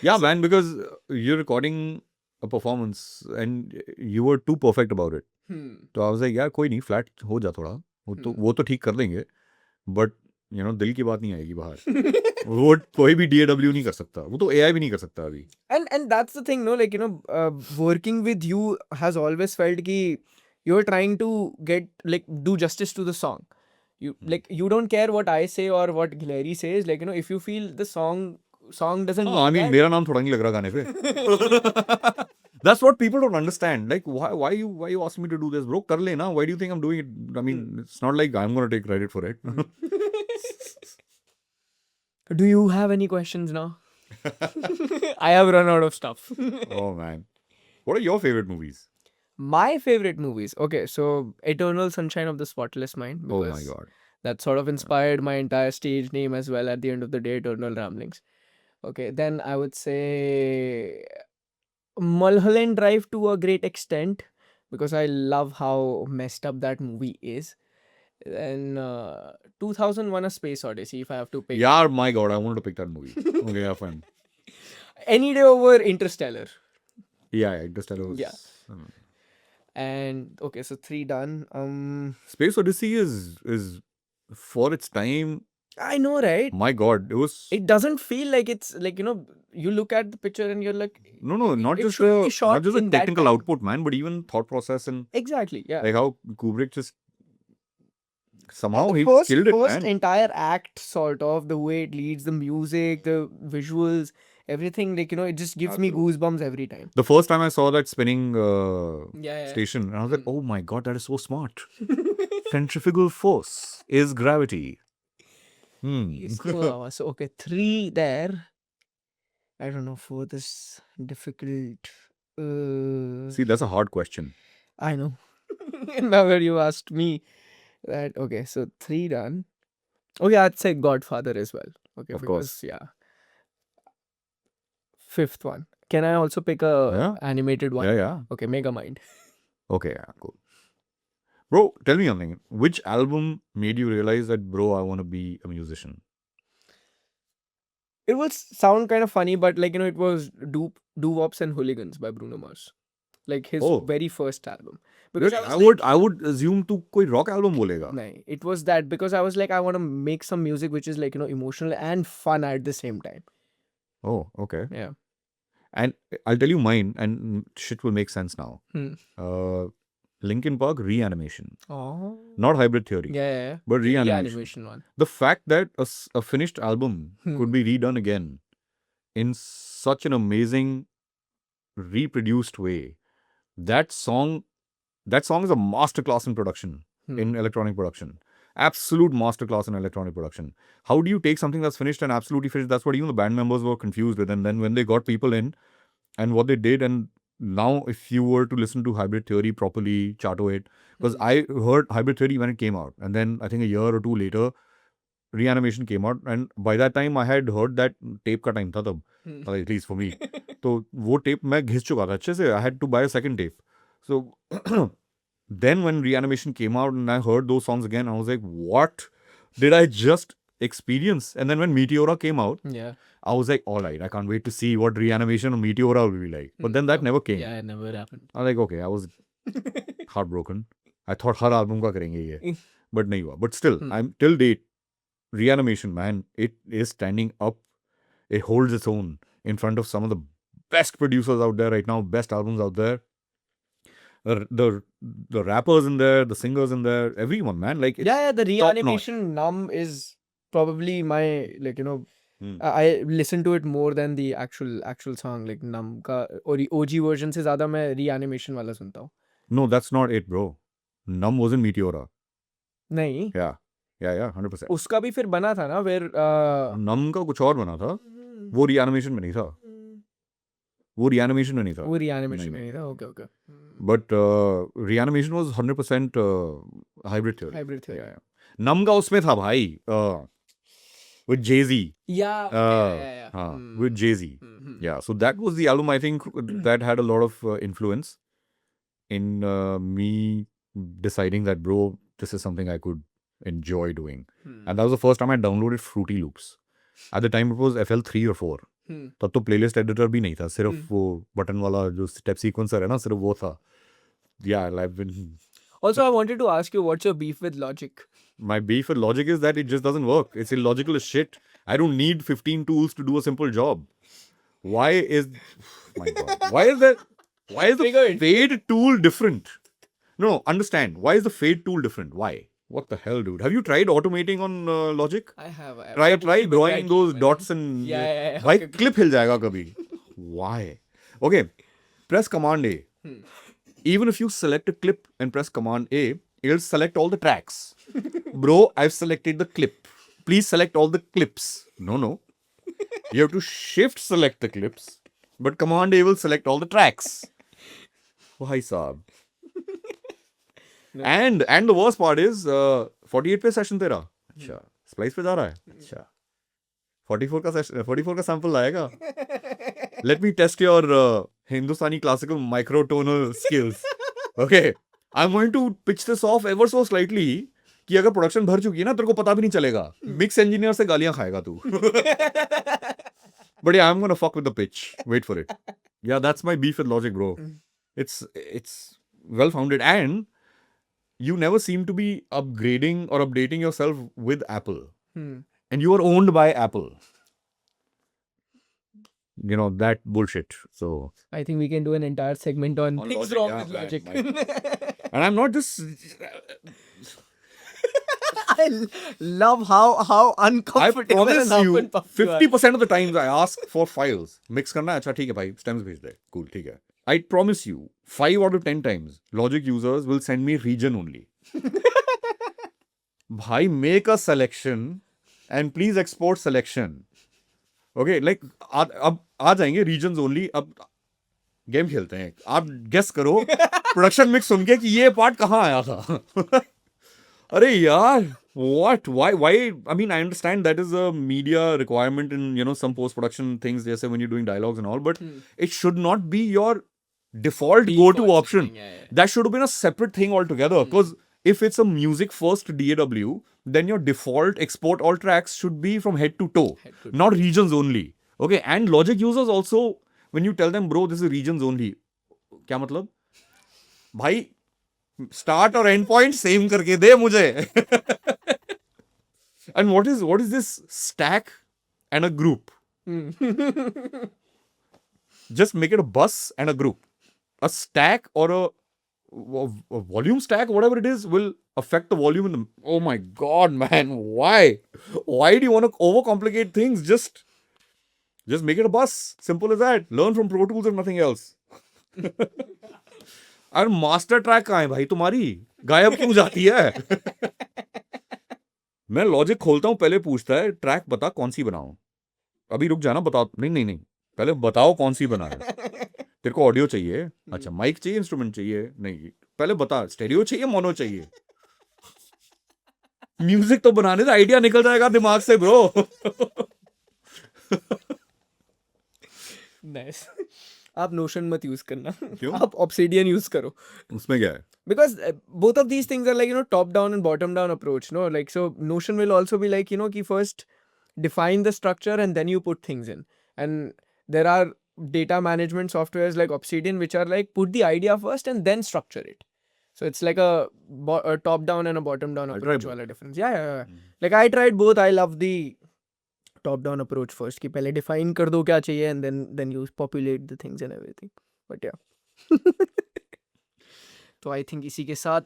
Yeah, man, because you're recording a performance and you were too perfect about it. तो I was like, यार कोई नहीं, फ्लैट हो जा थोड़ा, वो तो ठीक कर देंगे, बट दिल की बात नहीं आएगी बाहर. वो कोई भी DAW नहीं कर सकता, वो तो AI भी नहीं कर सकता अभी.
And that's the thing, no, like working with you has always felt कि you're trying to get like do justice to the song. You don't care what I say or what Glary says, like if you feel the song doesn't
I mean,
that,
मेरा नाम थोड़ा नहीं लग रहा गाने पे. That's what people don't understand. Like, why you ask me to do this, bro? कर लेना. Why do you think I'm doing it? I mean, it's not like I'm gonna take credit for it.
Do you have any questions now? I have run out of stuff.
Oh man, what are your favorite movies?
My favorite movies. Okay, so Eternal Sunshine of the Spotless Mind.
Oh my
because
god.
That sort of inspired my entire stage name as well at the end of the day, Eternal Ramblings. Okay, then I would say Mulholland Drive to a great extent because I love how messed up that movie is. Then 2001 A Space Odyssey, if I have to pick.
Yeah, my god, I wanted to pick that movie. Okay, yeah, fine.
Any day over Interstellar.
Yeah, Interstellar was...
Yeah. And okay, so 3 done.
Space Odyssey is for its time.
I know, right?
My god, it was...
It doesn't feel like it's like, you look at the picture and you're like...
No, not
it
just
should be shot
not just a
in that
technical
time.
output, man, but even thought process and
Exactly, yeah.
like how Kubrick just somehow
The
he
first
killed it, man.
entire act, sort of, the way it leads, the music, the visuals, everything, like, it just gives me goosebumps every time.
The first time I saw that spinning
Yeah.
station, and I was like, oh my god, that is so smart. Centrifugal force is gravity.
So, okay, 3 there. I don't know, 4th is difficult.
See, that's a hard question.
I know. Now where you asked me that, okay, so 3 done. Okay, I'd say Godfather as well. Okay,
Of
because,
course.
yeah. 5th one. Can I also pick a animated one?
Yeah.
Okay, Megamind.
Okay, yeah, cool. Bro, tell me something. Which album made you realize that, bro, I want to be a musician?
It will sound kind of funny, but like, it was Doo-Wops and Hooligans by Bruno Mars. Like his
Oh.
very first album. Because
I would assume tu koi rock album bolega.
Nahin, it was that because I was like, I want to make some music which is like, emotional and fun at the same time.
Oh, okay.
Yeah.
And I'll tell you mine, and shit will make sense now. Linkin Park Reanimation.
Oh.
Not Hybrid Theory,
Yeah.
but
The
Reanimation.
animation one.
The fact that a finished album could be redone again in such an amazing reproduced way. That song is a masterclass in production, in electronic production. Absolute masterclass in electronic production. How do you take something that's finished and absolutely finished? That's what even the band members were confused with. And then when they got people in and what they did, and now if you were to listen to Hybrid Theory properly, charto it, because I heard Hybrid Theory when it came out, and then I think a year or two later, Reanimation came out, and by that time I had heard that tape ka time tha tab, at least for me. So wo tape main ghis chuka tha अच्छे से. I had to buy a second tape. So then when Reanimation came out and I heard those songs again, I was like, what did I just experience? And then when Meteora came out,
Yeah.
I was like, all right, I can't wait to see what Reanimation or Meteora will be like. But then that never came.
Yeah, it never happened.
I was like, okay, I was heartbroken. I thought har album ka karenge ye. But nahi hua. But still, I'm till date, Reanimation, man, it is standing up. It holds its own in front of some of the best producers out there right now, best albums out there. The rappers in there, the singers in there, everyone, man. Like, it's
Yeah, the
top-notch.
Reanimation Numb is probably my, like, I listen to it more than the actual song. Like, Numb ka OG version se zyada main Reanimation wala sunta hu.
No, that's not it, bro. Numb was in Meteora.
नहीं,
Yeah, 100%.
उसका भी फिर बना था ना, where
Numb का कुछ और बना था. वो Reanimation में नहीं था. वो Reanimation में नहीं था.
वो Reanimation
नहीं,
में नहीं था. Okay.
But reanimation was 100% hybrid theory.
Hybrid theory.
Yeah, yeah. Num का उसमें था भाई with Jay-Z.
Yeah.
With Jay-Z. Yeah, so that was the album I think that had a lot of influence in me deciding that, bro, this is something I could enjoy doing. And that was the first time I downloaded Fruity Loops. At the time it was FL3 or 4. तब तो playlist editor भी नहीं था, सिर्फ वो button वाला जो step sequencer है ना, सिर्फ वो था. Yeah, I've been.
Also, I wanted to ask you, what's your beef with Logic?
My beef with Logic is that it just doesn't work. It's illogical as shit. I don't need 15 tools to do a simple job. Why is my God? Why is the fade tool different? No, understand. Why is the fade tool different? Why? What the hell, dude? Have you tried automating on Logic?
I have.
Try drawing those dots and
Yeah.
भाई clip हिल जाएगा कभी. Why? Okay, press Command A. Even if you select a clip and press Command A, it'll select all the tracks. Bro, I've selected the clip. Please select all the clips. No. You have to shift select the clips, but Command A will select all the tracks. Why, saab? And the worst part is 48 पे session तेरा. अच्छा. Splice पे जा रहा है. अच्छा. 44 का sample लाएगा. Let me test your Hindustani classical microtonal skills. Okay. I'm going to pitch this off ever so slightly कि अगर प्रोडक्शन भर चुकी है ना, तेरे को पता भी नहीं चलेगा. मिक्स इंजीनियर से गालियां खाएगा तू. But yeah, I'm gonna fuck with the pitch. Wait for it. Yeah, that's my beef with Logic, bro. It's well founded, and you never seem to be upgrading or updating yourself with Apple. And you are owned by Apple. You know, that bullshit. So,
I think we can do an entire segment on things
Logic,
wrong
yeah,
with Logic.
and I'm not just.
I love how
I
uncomfortable
promise
and
you,
huff and puff you are.
50% of the times I ask for files. Mix करना है, अच्छा ठीक है भाई, stems भेज दे. Cool, ठीक है. I promise you, 5 out of 10 times, Logic users will send me region only. Bhai, make a selection and please export selection. Okay, like अब आ जाएंगे regions only. अब गेम खेलते हैं. आप guess करो प्रोडक्शन मिक्स सुन के कि ये पार्ट कहाँ आया था. अरे यार, what? Why? I mean, I understand that is a media requirement in, you know, some post-production things, जैसे when you're doing dialogues and all, but it should not be your default go-to option.
yeah.
That should have been a separate thing altogether. Because if it's a music first DAW, then your default export all tracks should be from head to toe, not regions only. Okay, and Logic users also, when you tell them, bro, this is regions only, क्या मतलब? भाई, start और end point same करके दे मुझे. And what is this stack and a group? Just make it a bus and a group. A stack or a volume stack, whatever it is, will affect the volume in the. Oh my God, man! Why? Why do you want to overcomplicate things? Just make it a bus. Simple as that. Learn from Pro Tools and nothing else. और master track कहाँ है भाई तुम्हारी? गायब क्यों जाती है? मैं लॉजिक खोलता हूँ, पहले पूछता है ट्रैक बता कौन सी बनाऊं. अभी रुक जाना, बताओ. नहीं, पहले बताओ कौन सी बना है. तेरे को ऑडियो चाहिए? अच्छा, माइक चाहिए, इंस्ट्रूमेंट चाहिए? नहीं, पहले बता स्टेरियो चाहिए, मोनो चाहिए? म्यूजिक तो बनाने से आइडिया निकल जाएगा दिमाग से, ब्रो.
Nice. आप Notion मत यूज करना.
क्यों?
आप Obsidian यूज करो.
उसमें क्या है?
Because both of these things are like, you know, top down and bottom down approach, no? Like, so Notion will also be like, you know, ki first define the structure and then you put things in. And there are data management softwares like Obsidian which are like put the idea first and then structure it. So it's like a top down and a bottom down
I'll try
approach
both.
wala difference. Yeah. Like I tried both. I love the top down approach first कि पहले define कर दो क्या चाहिए and then you populate the things and everything. But yeah. तो I think इसी के साथ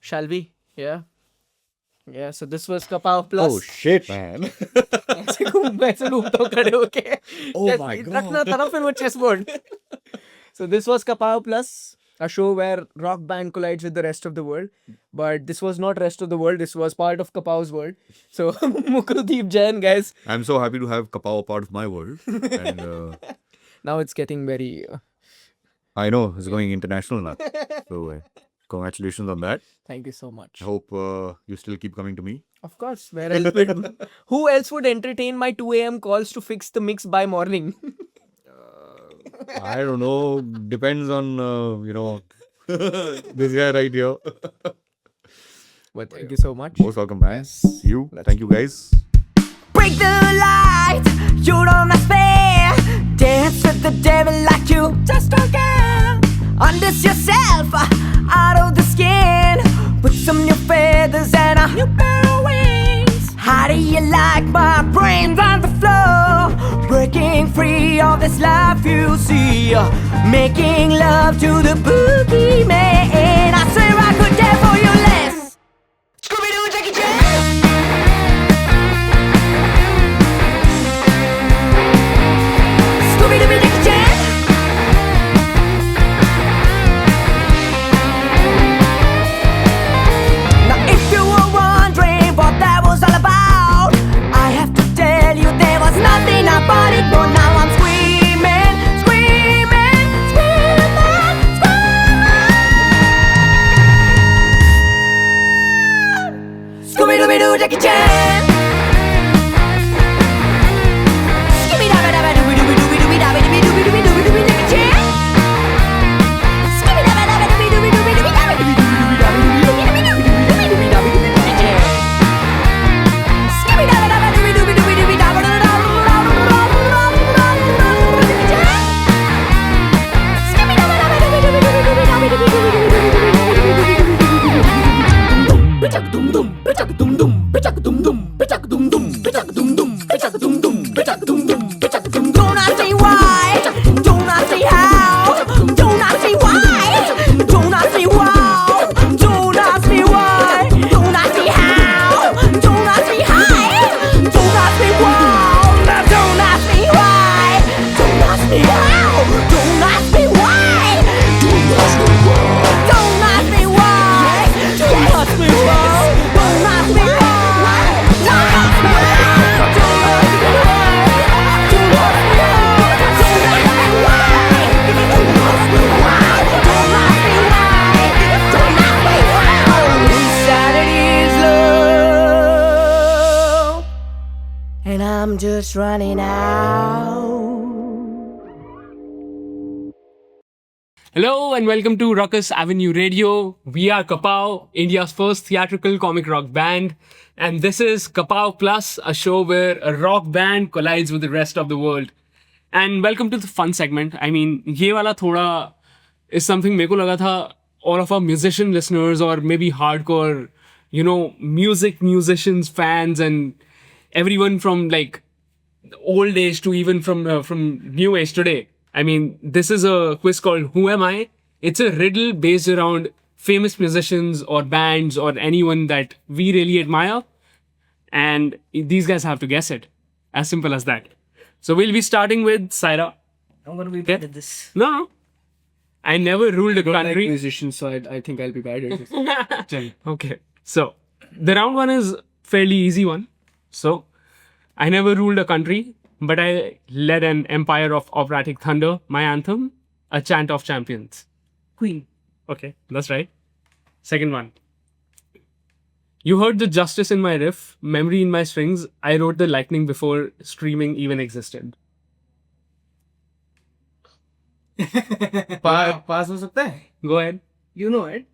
shall we? Yeah, so this was Kapow Plus.
Oh shit, man.
ऐसे घूमता हूँ खड़े होके.
Oh
Chess-
my God.
रखना तरफ फिर वो chessboard. So this was Kapow Plus, a show where rock band collides with the rest of the world. But this was not rest of the world. This was part of Kapow's world. So Mukrudeep Jain, guys.
I'm so happy to have Kapow a part of my world. And
Now it's getting very
I know it's going international now. So congratulations on that.
Thank you so much.
I hope you still keep coming to me.
Of course, where else who else would entertain my 2 a.m. calls to fix the mix by morning?
I don't know. Depends on this guy right here.
But thank you so much.
Most welcome, man. See you. Thank you, guys.
Break the light, you don't must spare. Dance with the devil like you just don't care. Undress yourself out of the skin. Put some new feathers and a new pair of wings. How do you like my brains on the floor? Breaking free of this life you see. Making love to the boogie man. I swear I could care for you less. Scooby-Doo, Jackie Chan. Scooby-Doo, Jackie Chan. Now if you were wondering what that was all about, I have to tell you there was nothing about it. But now I'm screaming, screaming, screaming, screaming. Scooby-Doo, Jackie Chan. Don't ask me why, don't ask me how, don't ask me why, don't ask me why, don't ask me why, don't ask me how, don't ask me high, don't ask me why, don't ask me why, don't ask me how, don't ask me why, don't ask me why, don't ask me why, don't ask me why, don't ask me why, don't ask me why, don't ask me why. And I'm just running out.
Hello and welcome to Ruckus Avenue Radio. We are Kapow, India's first theatrical comic rock band. And this is Kapow Plus, a show where a rock band collides with the rest of the world. And welcome to the fun segment. I mean, ये वाला थोड़ा is something मेरे को लगा था all of our musician listeners or maybe hardcore, musicians, fans and everyone from like old age to even from new age today. I mean, this is a quiz called Who Am I? It's a riddle based around famous musicians or bands or anyone that we really admire. And these guys have to guess it. As simple as that. So we'll be starting with Saira.
I'm gonna be bad at this.
No. I never ruled a
Like
country.
musicians, so I think I'll be bad at this.
Okay. So the round one is fairly easy one. So I never ruled a country, but I led an empire of operatic thunder. My anthem, a chant of champions.
Queen.
Okay, that's right. Second one. You heard the justice in my riff, memory in my strings. I wrote the lightning before streaming even existed.
पास हो सकता है?
Go ahead.
You know it.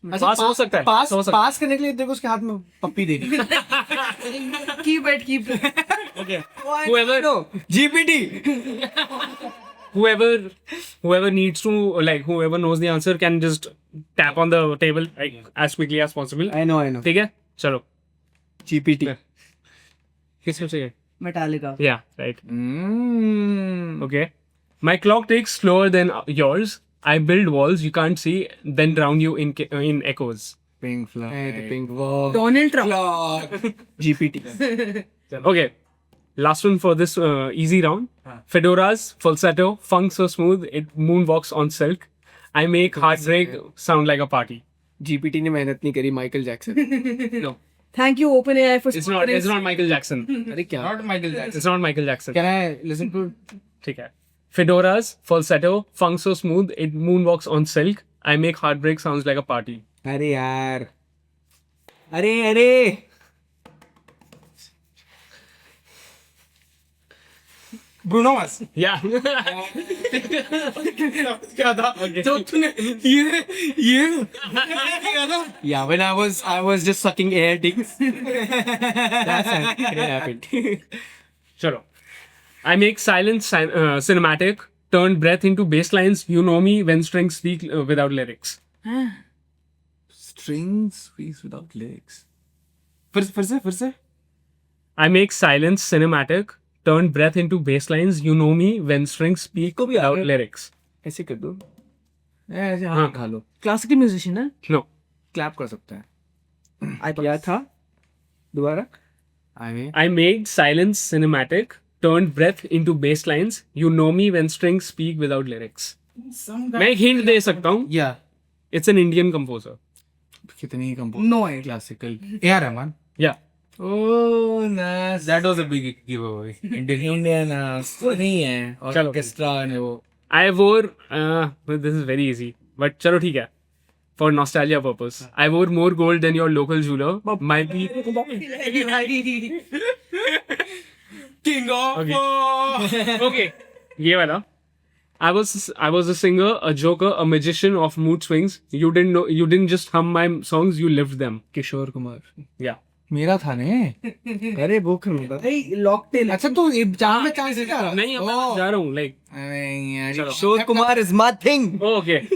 पास हो सकता है.
पास
हो सकता है.
पास करने के लिए तेरे को उसके हाथ में पप्पी दे दी.
Keep it.
Okay. Whoever
GPT.
whoever needs to, like, whoever knows the answer can just tap on the table like as quickly as possible.
I know.
ठीक है? चलो.
GPT.
किसको चाहिए?
Metallica.
Yeah, right. Okay. My clock ticks slower than yours. I build walls you can't see, then drown you in echoes.
Pink Floyd. The Pink Wow.
Donald Trump.
GPT.
Okay. Last one for this easy round. Fedoras, falsetto, funk so smooth, it moonwalks on silk. I make heartbreak sound like a party.
GPT ने मेहनत नहीं करी Michael Jackson.
No,
Thank you, OpenAI, for
it's not Michael Jackson.
अरे क्या?
It's not Michael Jackson.
Can I listen to?
ठीक है. Fedoras, falsetto, funk so smooth, it moonwalks on silk. I make heartbreak sounds like a party.
अरे यार, अरे Bruno Mars.
Yeah.
क्या था? तो तूने ये Yeah, when I was just sucking air dicks. That's it. It happened.
Chalo. I make silence cinematic, turn breath into bass lines. You know me when strings speak without lyrics.
Strings speaks without lyrics. फिर से.
I make silence cinematic, turn breath into bass lines. You know me when strings speak without lyrics.
ऐसे कर दो. ऐसे
हाँ.
हाँ खा लो.
Classical musician है.
No.
क्लैप कर सकता है.
iPod.
क्या था? दोबारा.
I made silence cinematic, turned breath into bass lines. You know me when strings speak without lyrics. मैं एक hint दे सकता हूँ.
Yeah.
It's an Indian composer.
कितनी compose.
No idea.
Classical. A.R. Rahman.
Yeah.
Oh, nice. That was a big giveaway. Indian नहीं है. और
चलो.
orchestra ने वो.
I wore. This is very easy, but चलो ठीक है. For nostalgia purpose, I wore more gold than your local jeweler. Might be.
King of.
Okay. ये वाला. I was a singer, a joker, a magician of mood swings. You didn't just hum my songs, you lived them.
Kishore Kumar.
Yeah.
मेरा था ने. अरे वो करूँगा.
लॉकटेल.
अच्छा तू जहाँ में कहाँ से जा रहा?
नहीं अब मैं जा रहा हूँ like.
अरे यार.
चलो.
Kishore Kumar is my thing.
Oh, okay.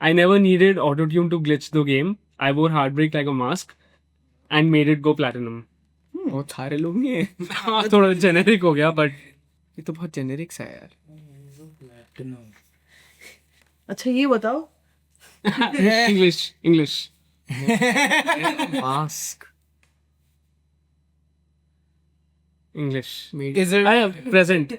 I never needed autotune to glitch the game. I wore heartbreak like a mask and made it go platinum.
वो सारे लोग नहीं है.
थोड़ा generic हो गया but
ये तो बहुत जेनेरिक सा है यार.
अच्छा ये बताओ.
English.
Mask.
English.
Is it
I have present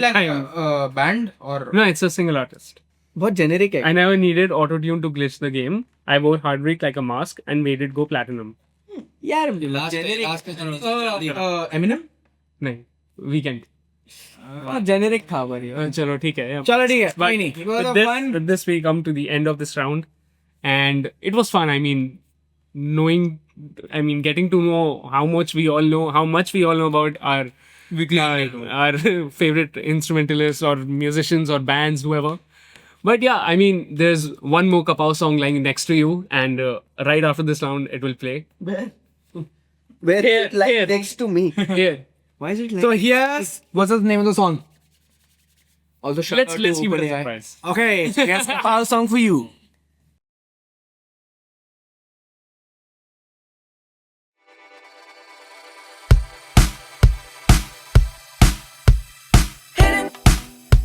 like
time.
a band or
No, it's a single artist.
बहुत जेनेरिक है.
I never needed autotune to glitch the game. I wore heartbreak like a mask and made it go platinum.
यार generic. Eminem.
नहीं, weekend.
बहुत generic था भाई.
चलो ठीक है.
चलो ठीक है.
But
कोई नहीं.
with this we come to the end of this round, and it was fun. I mean, getting to know how much we all know about our favorite instrumentalists or musicians or bands, whoever. But yeah, I mean, there's one more Kapow song lying next to you, and right after this round, it will play.
Where is it like next to me?
Here.
Why is it like?
So here's what's the name of the song? Also,
Let's keep it a surprise.
Okay, so here's a power song for you.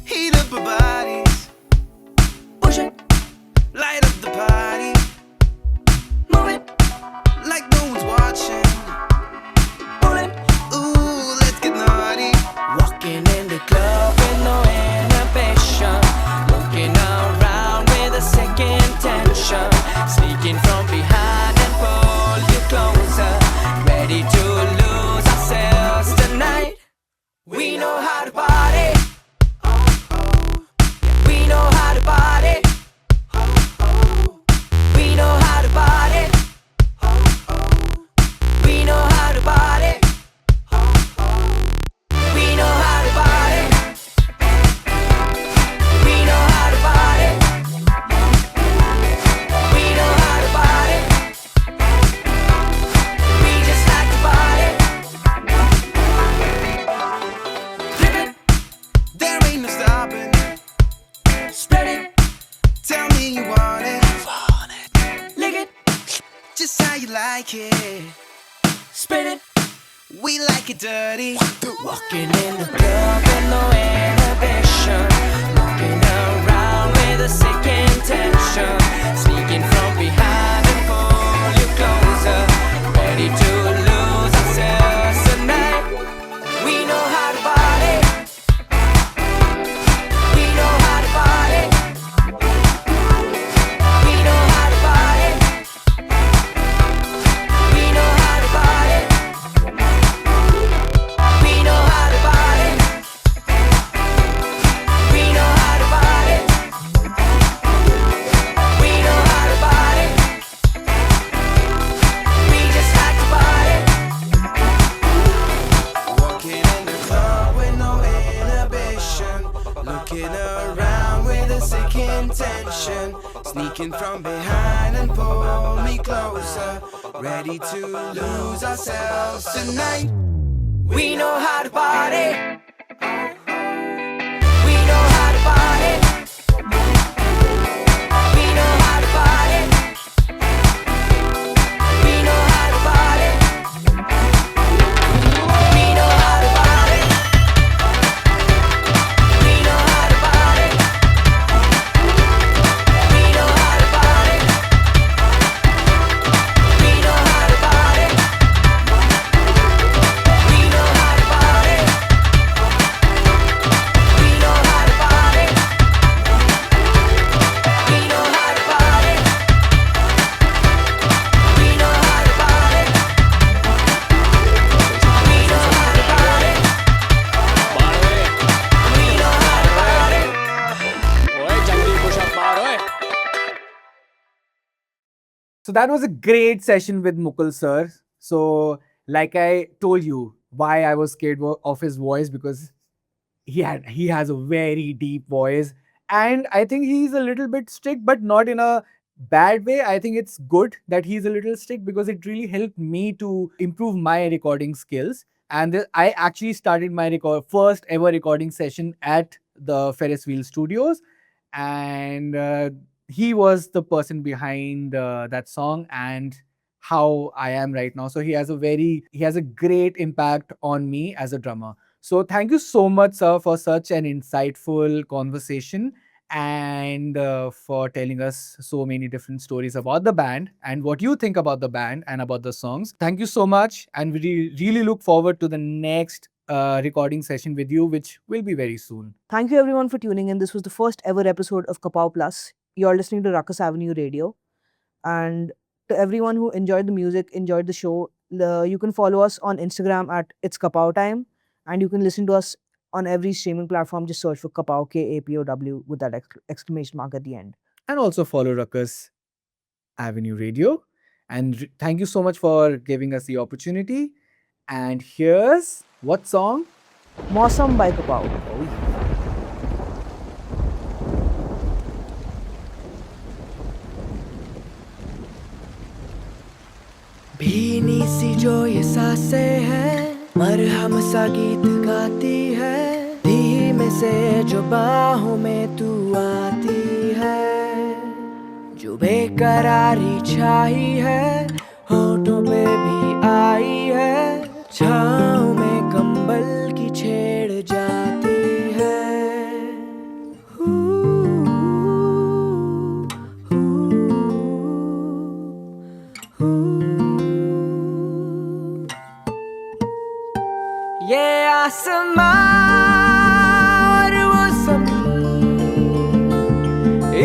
Heat up our bodies, push it, light up the party, move it like no one's watching, pull it, ooh, let's get naughty. Walking in the club with no inhibition, looking around with a sick intention, sneaking from behind and pull you closer, ready to lose ourselves tonight. We know how to party. We know how to party. We know how to party. We know how to party. We know how to party. We know how to party. We know how to party. We just like to party. There ain't no stopping. Spread it. Tell me you want it. Lick it. Just how you like it. Spread it. We like it dirty. Walking in the club with no inhibition. Looking around with a sick intention. Sneaking from behind and pull you closer. Ready to lose ourselves tonight. We know how to party. We know how to party. We know how to party. We know how to party. We know how to party. attention, sneaking from behind and pull me closer, ready to lose ourselves tonight. We know how to party. We know how to party. We know how to party. We know how to party. We know how to party. We know how to party. We know how to party. We know how to party. We know how to party. We know how to party. We know how to party. We know how to party. We know how to party. We know how to party.
So that was a great session with Mukul sir. So, like I told you, why I was scared of his voice, because he has a very deep voice, and I think he's a little bit strict, but not in a bad way. I think it's good that he's a little strict because it really helped me to improve my recording skills. And I actually started my first ever recording session at the Ferris Wheel Studios, and he was the person behind that song and how I am right now. So he has a great impact on me as a drummer. So thank you so much, sir, for such an insightful conversation and for telling us so many different stories about the band and what you think about the band and about the songs. Thank you so much, and we really look forward to the next recording session with you, which will be very soon.
Thank you everyone for tuning in. This was the first ever episode of Kapow Plus. You're listening to Ruckus Avenue Radio. And to everyone who enjoyed the music, enjoyed the show, you can follow us on Instagram at It's Kapow Time. And you can listen to us on every streaming platform. Just search for Kapow, K-A-P-O-W, with that exclamation mark at the end.
And also follow Ruckus Avenue Radio. And thank you so much for giving us the opportunity. And here's what song?
Mausam by Kapow.
भीनी सी जो ये सांसें हैं, मरहम सा गीत गाती है, धीमे से जो बाहों में तू आती है, जो बेकरारी छाई है, होठों पे भी आई है, छाँव में कंबल की छेड़ जाती है। ये आसमां और वो ज़मीन,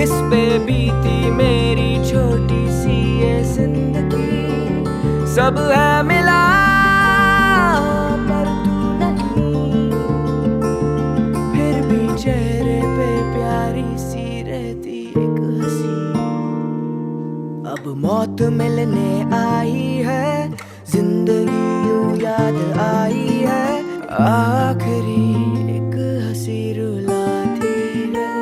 इस पे बीती मेरी छोटी सी ये जिंदगी, सब है मिला पर तू नहीं, फिर भी चेहरे पे प्यारी सी रहती एक हंसी। अब मौत मिलने आई है, जिंदगी यूं याद आई है, आखिरी एक हंसी रुलाती है।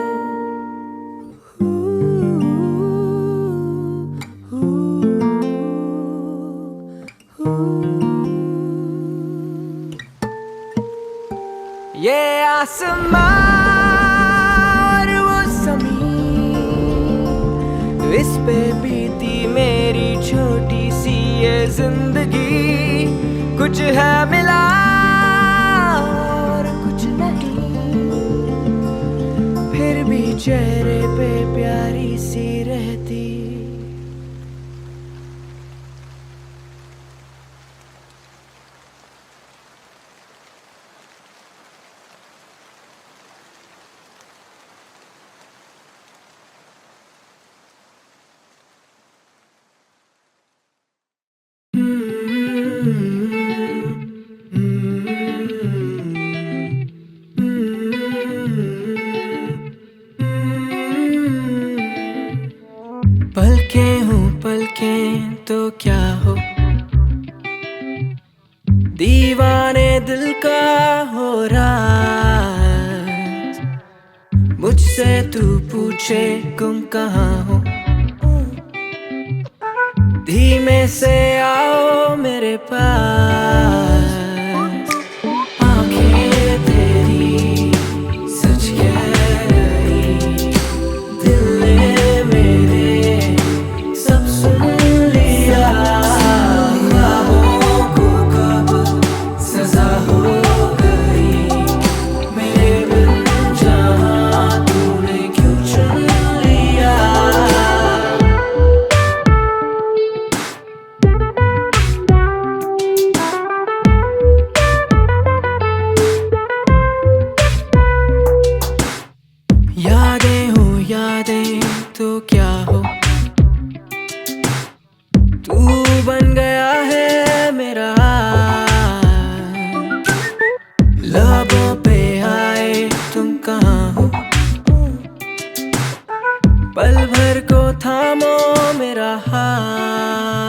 ये आसमां और वो ज़मीन, इस पे बीती मेरी छोटी सी ये जिंदगी, कुछ है मिला और कुछ नहीं, फिर भी चेहरे पे प्यारी सी रहती। पलकें हूँ पलकें तो क्या हो, दीवाने दिल का हो राज, मुझसे तू पूछ पूछे तुम कहाँ हो, धीमे से आओ मेरे पास। आंखें तेरी सच कह रही, दिल ने मेरे सब सुन लिया। ख्वाबों को कब सजा हो गई, मेरे बिन जहाँ तूने क्यों चुन लिया। यादें हो यादें तो क्या हो, तू बन गया है मेरा। लबों पे आए तुम कहाँ हो, पल भर को थामो मेरा हाथ।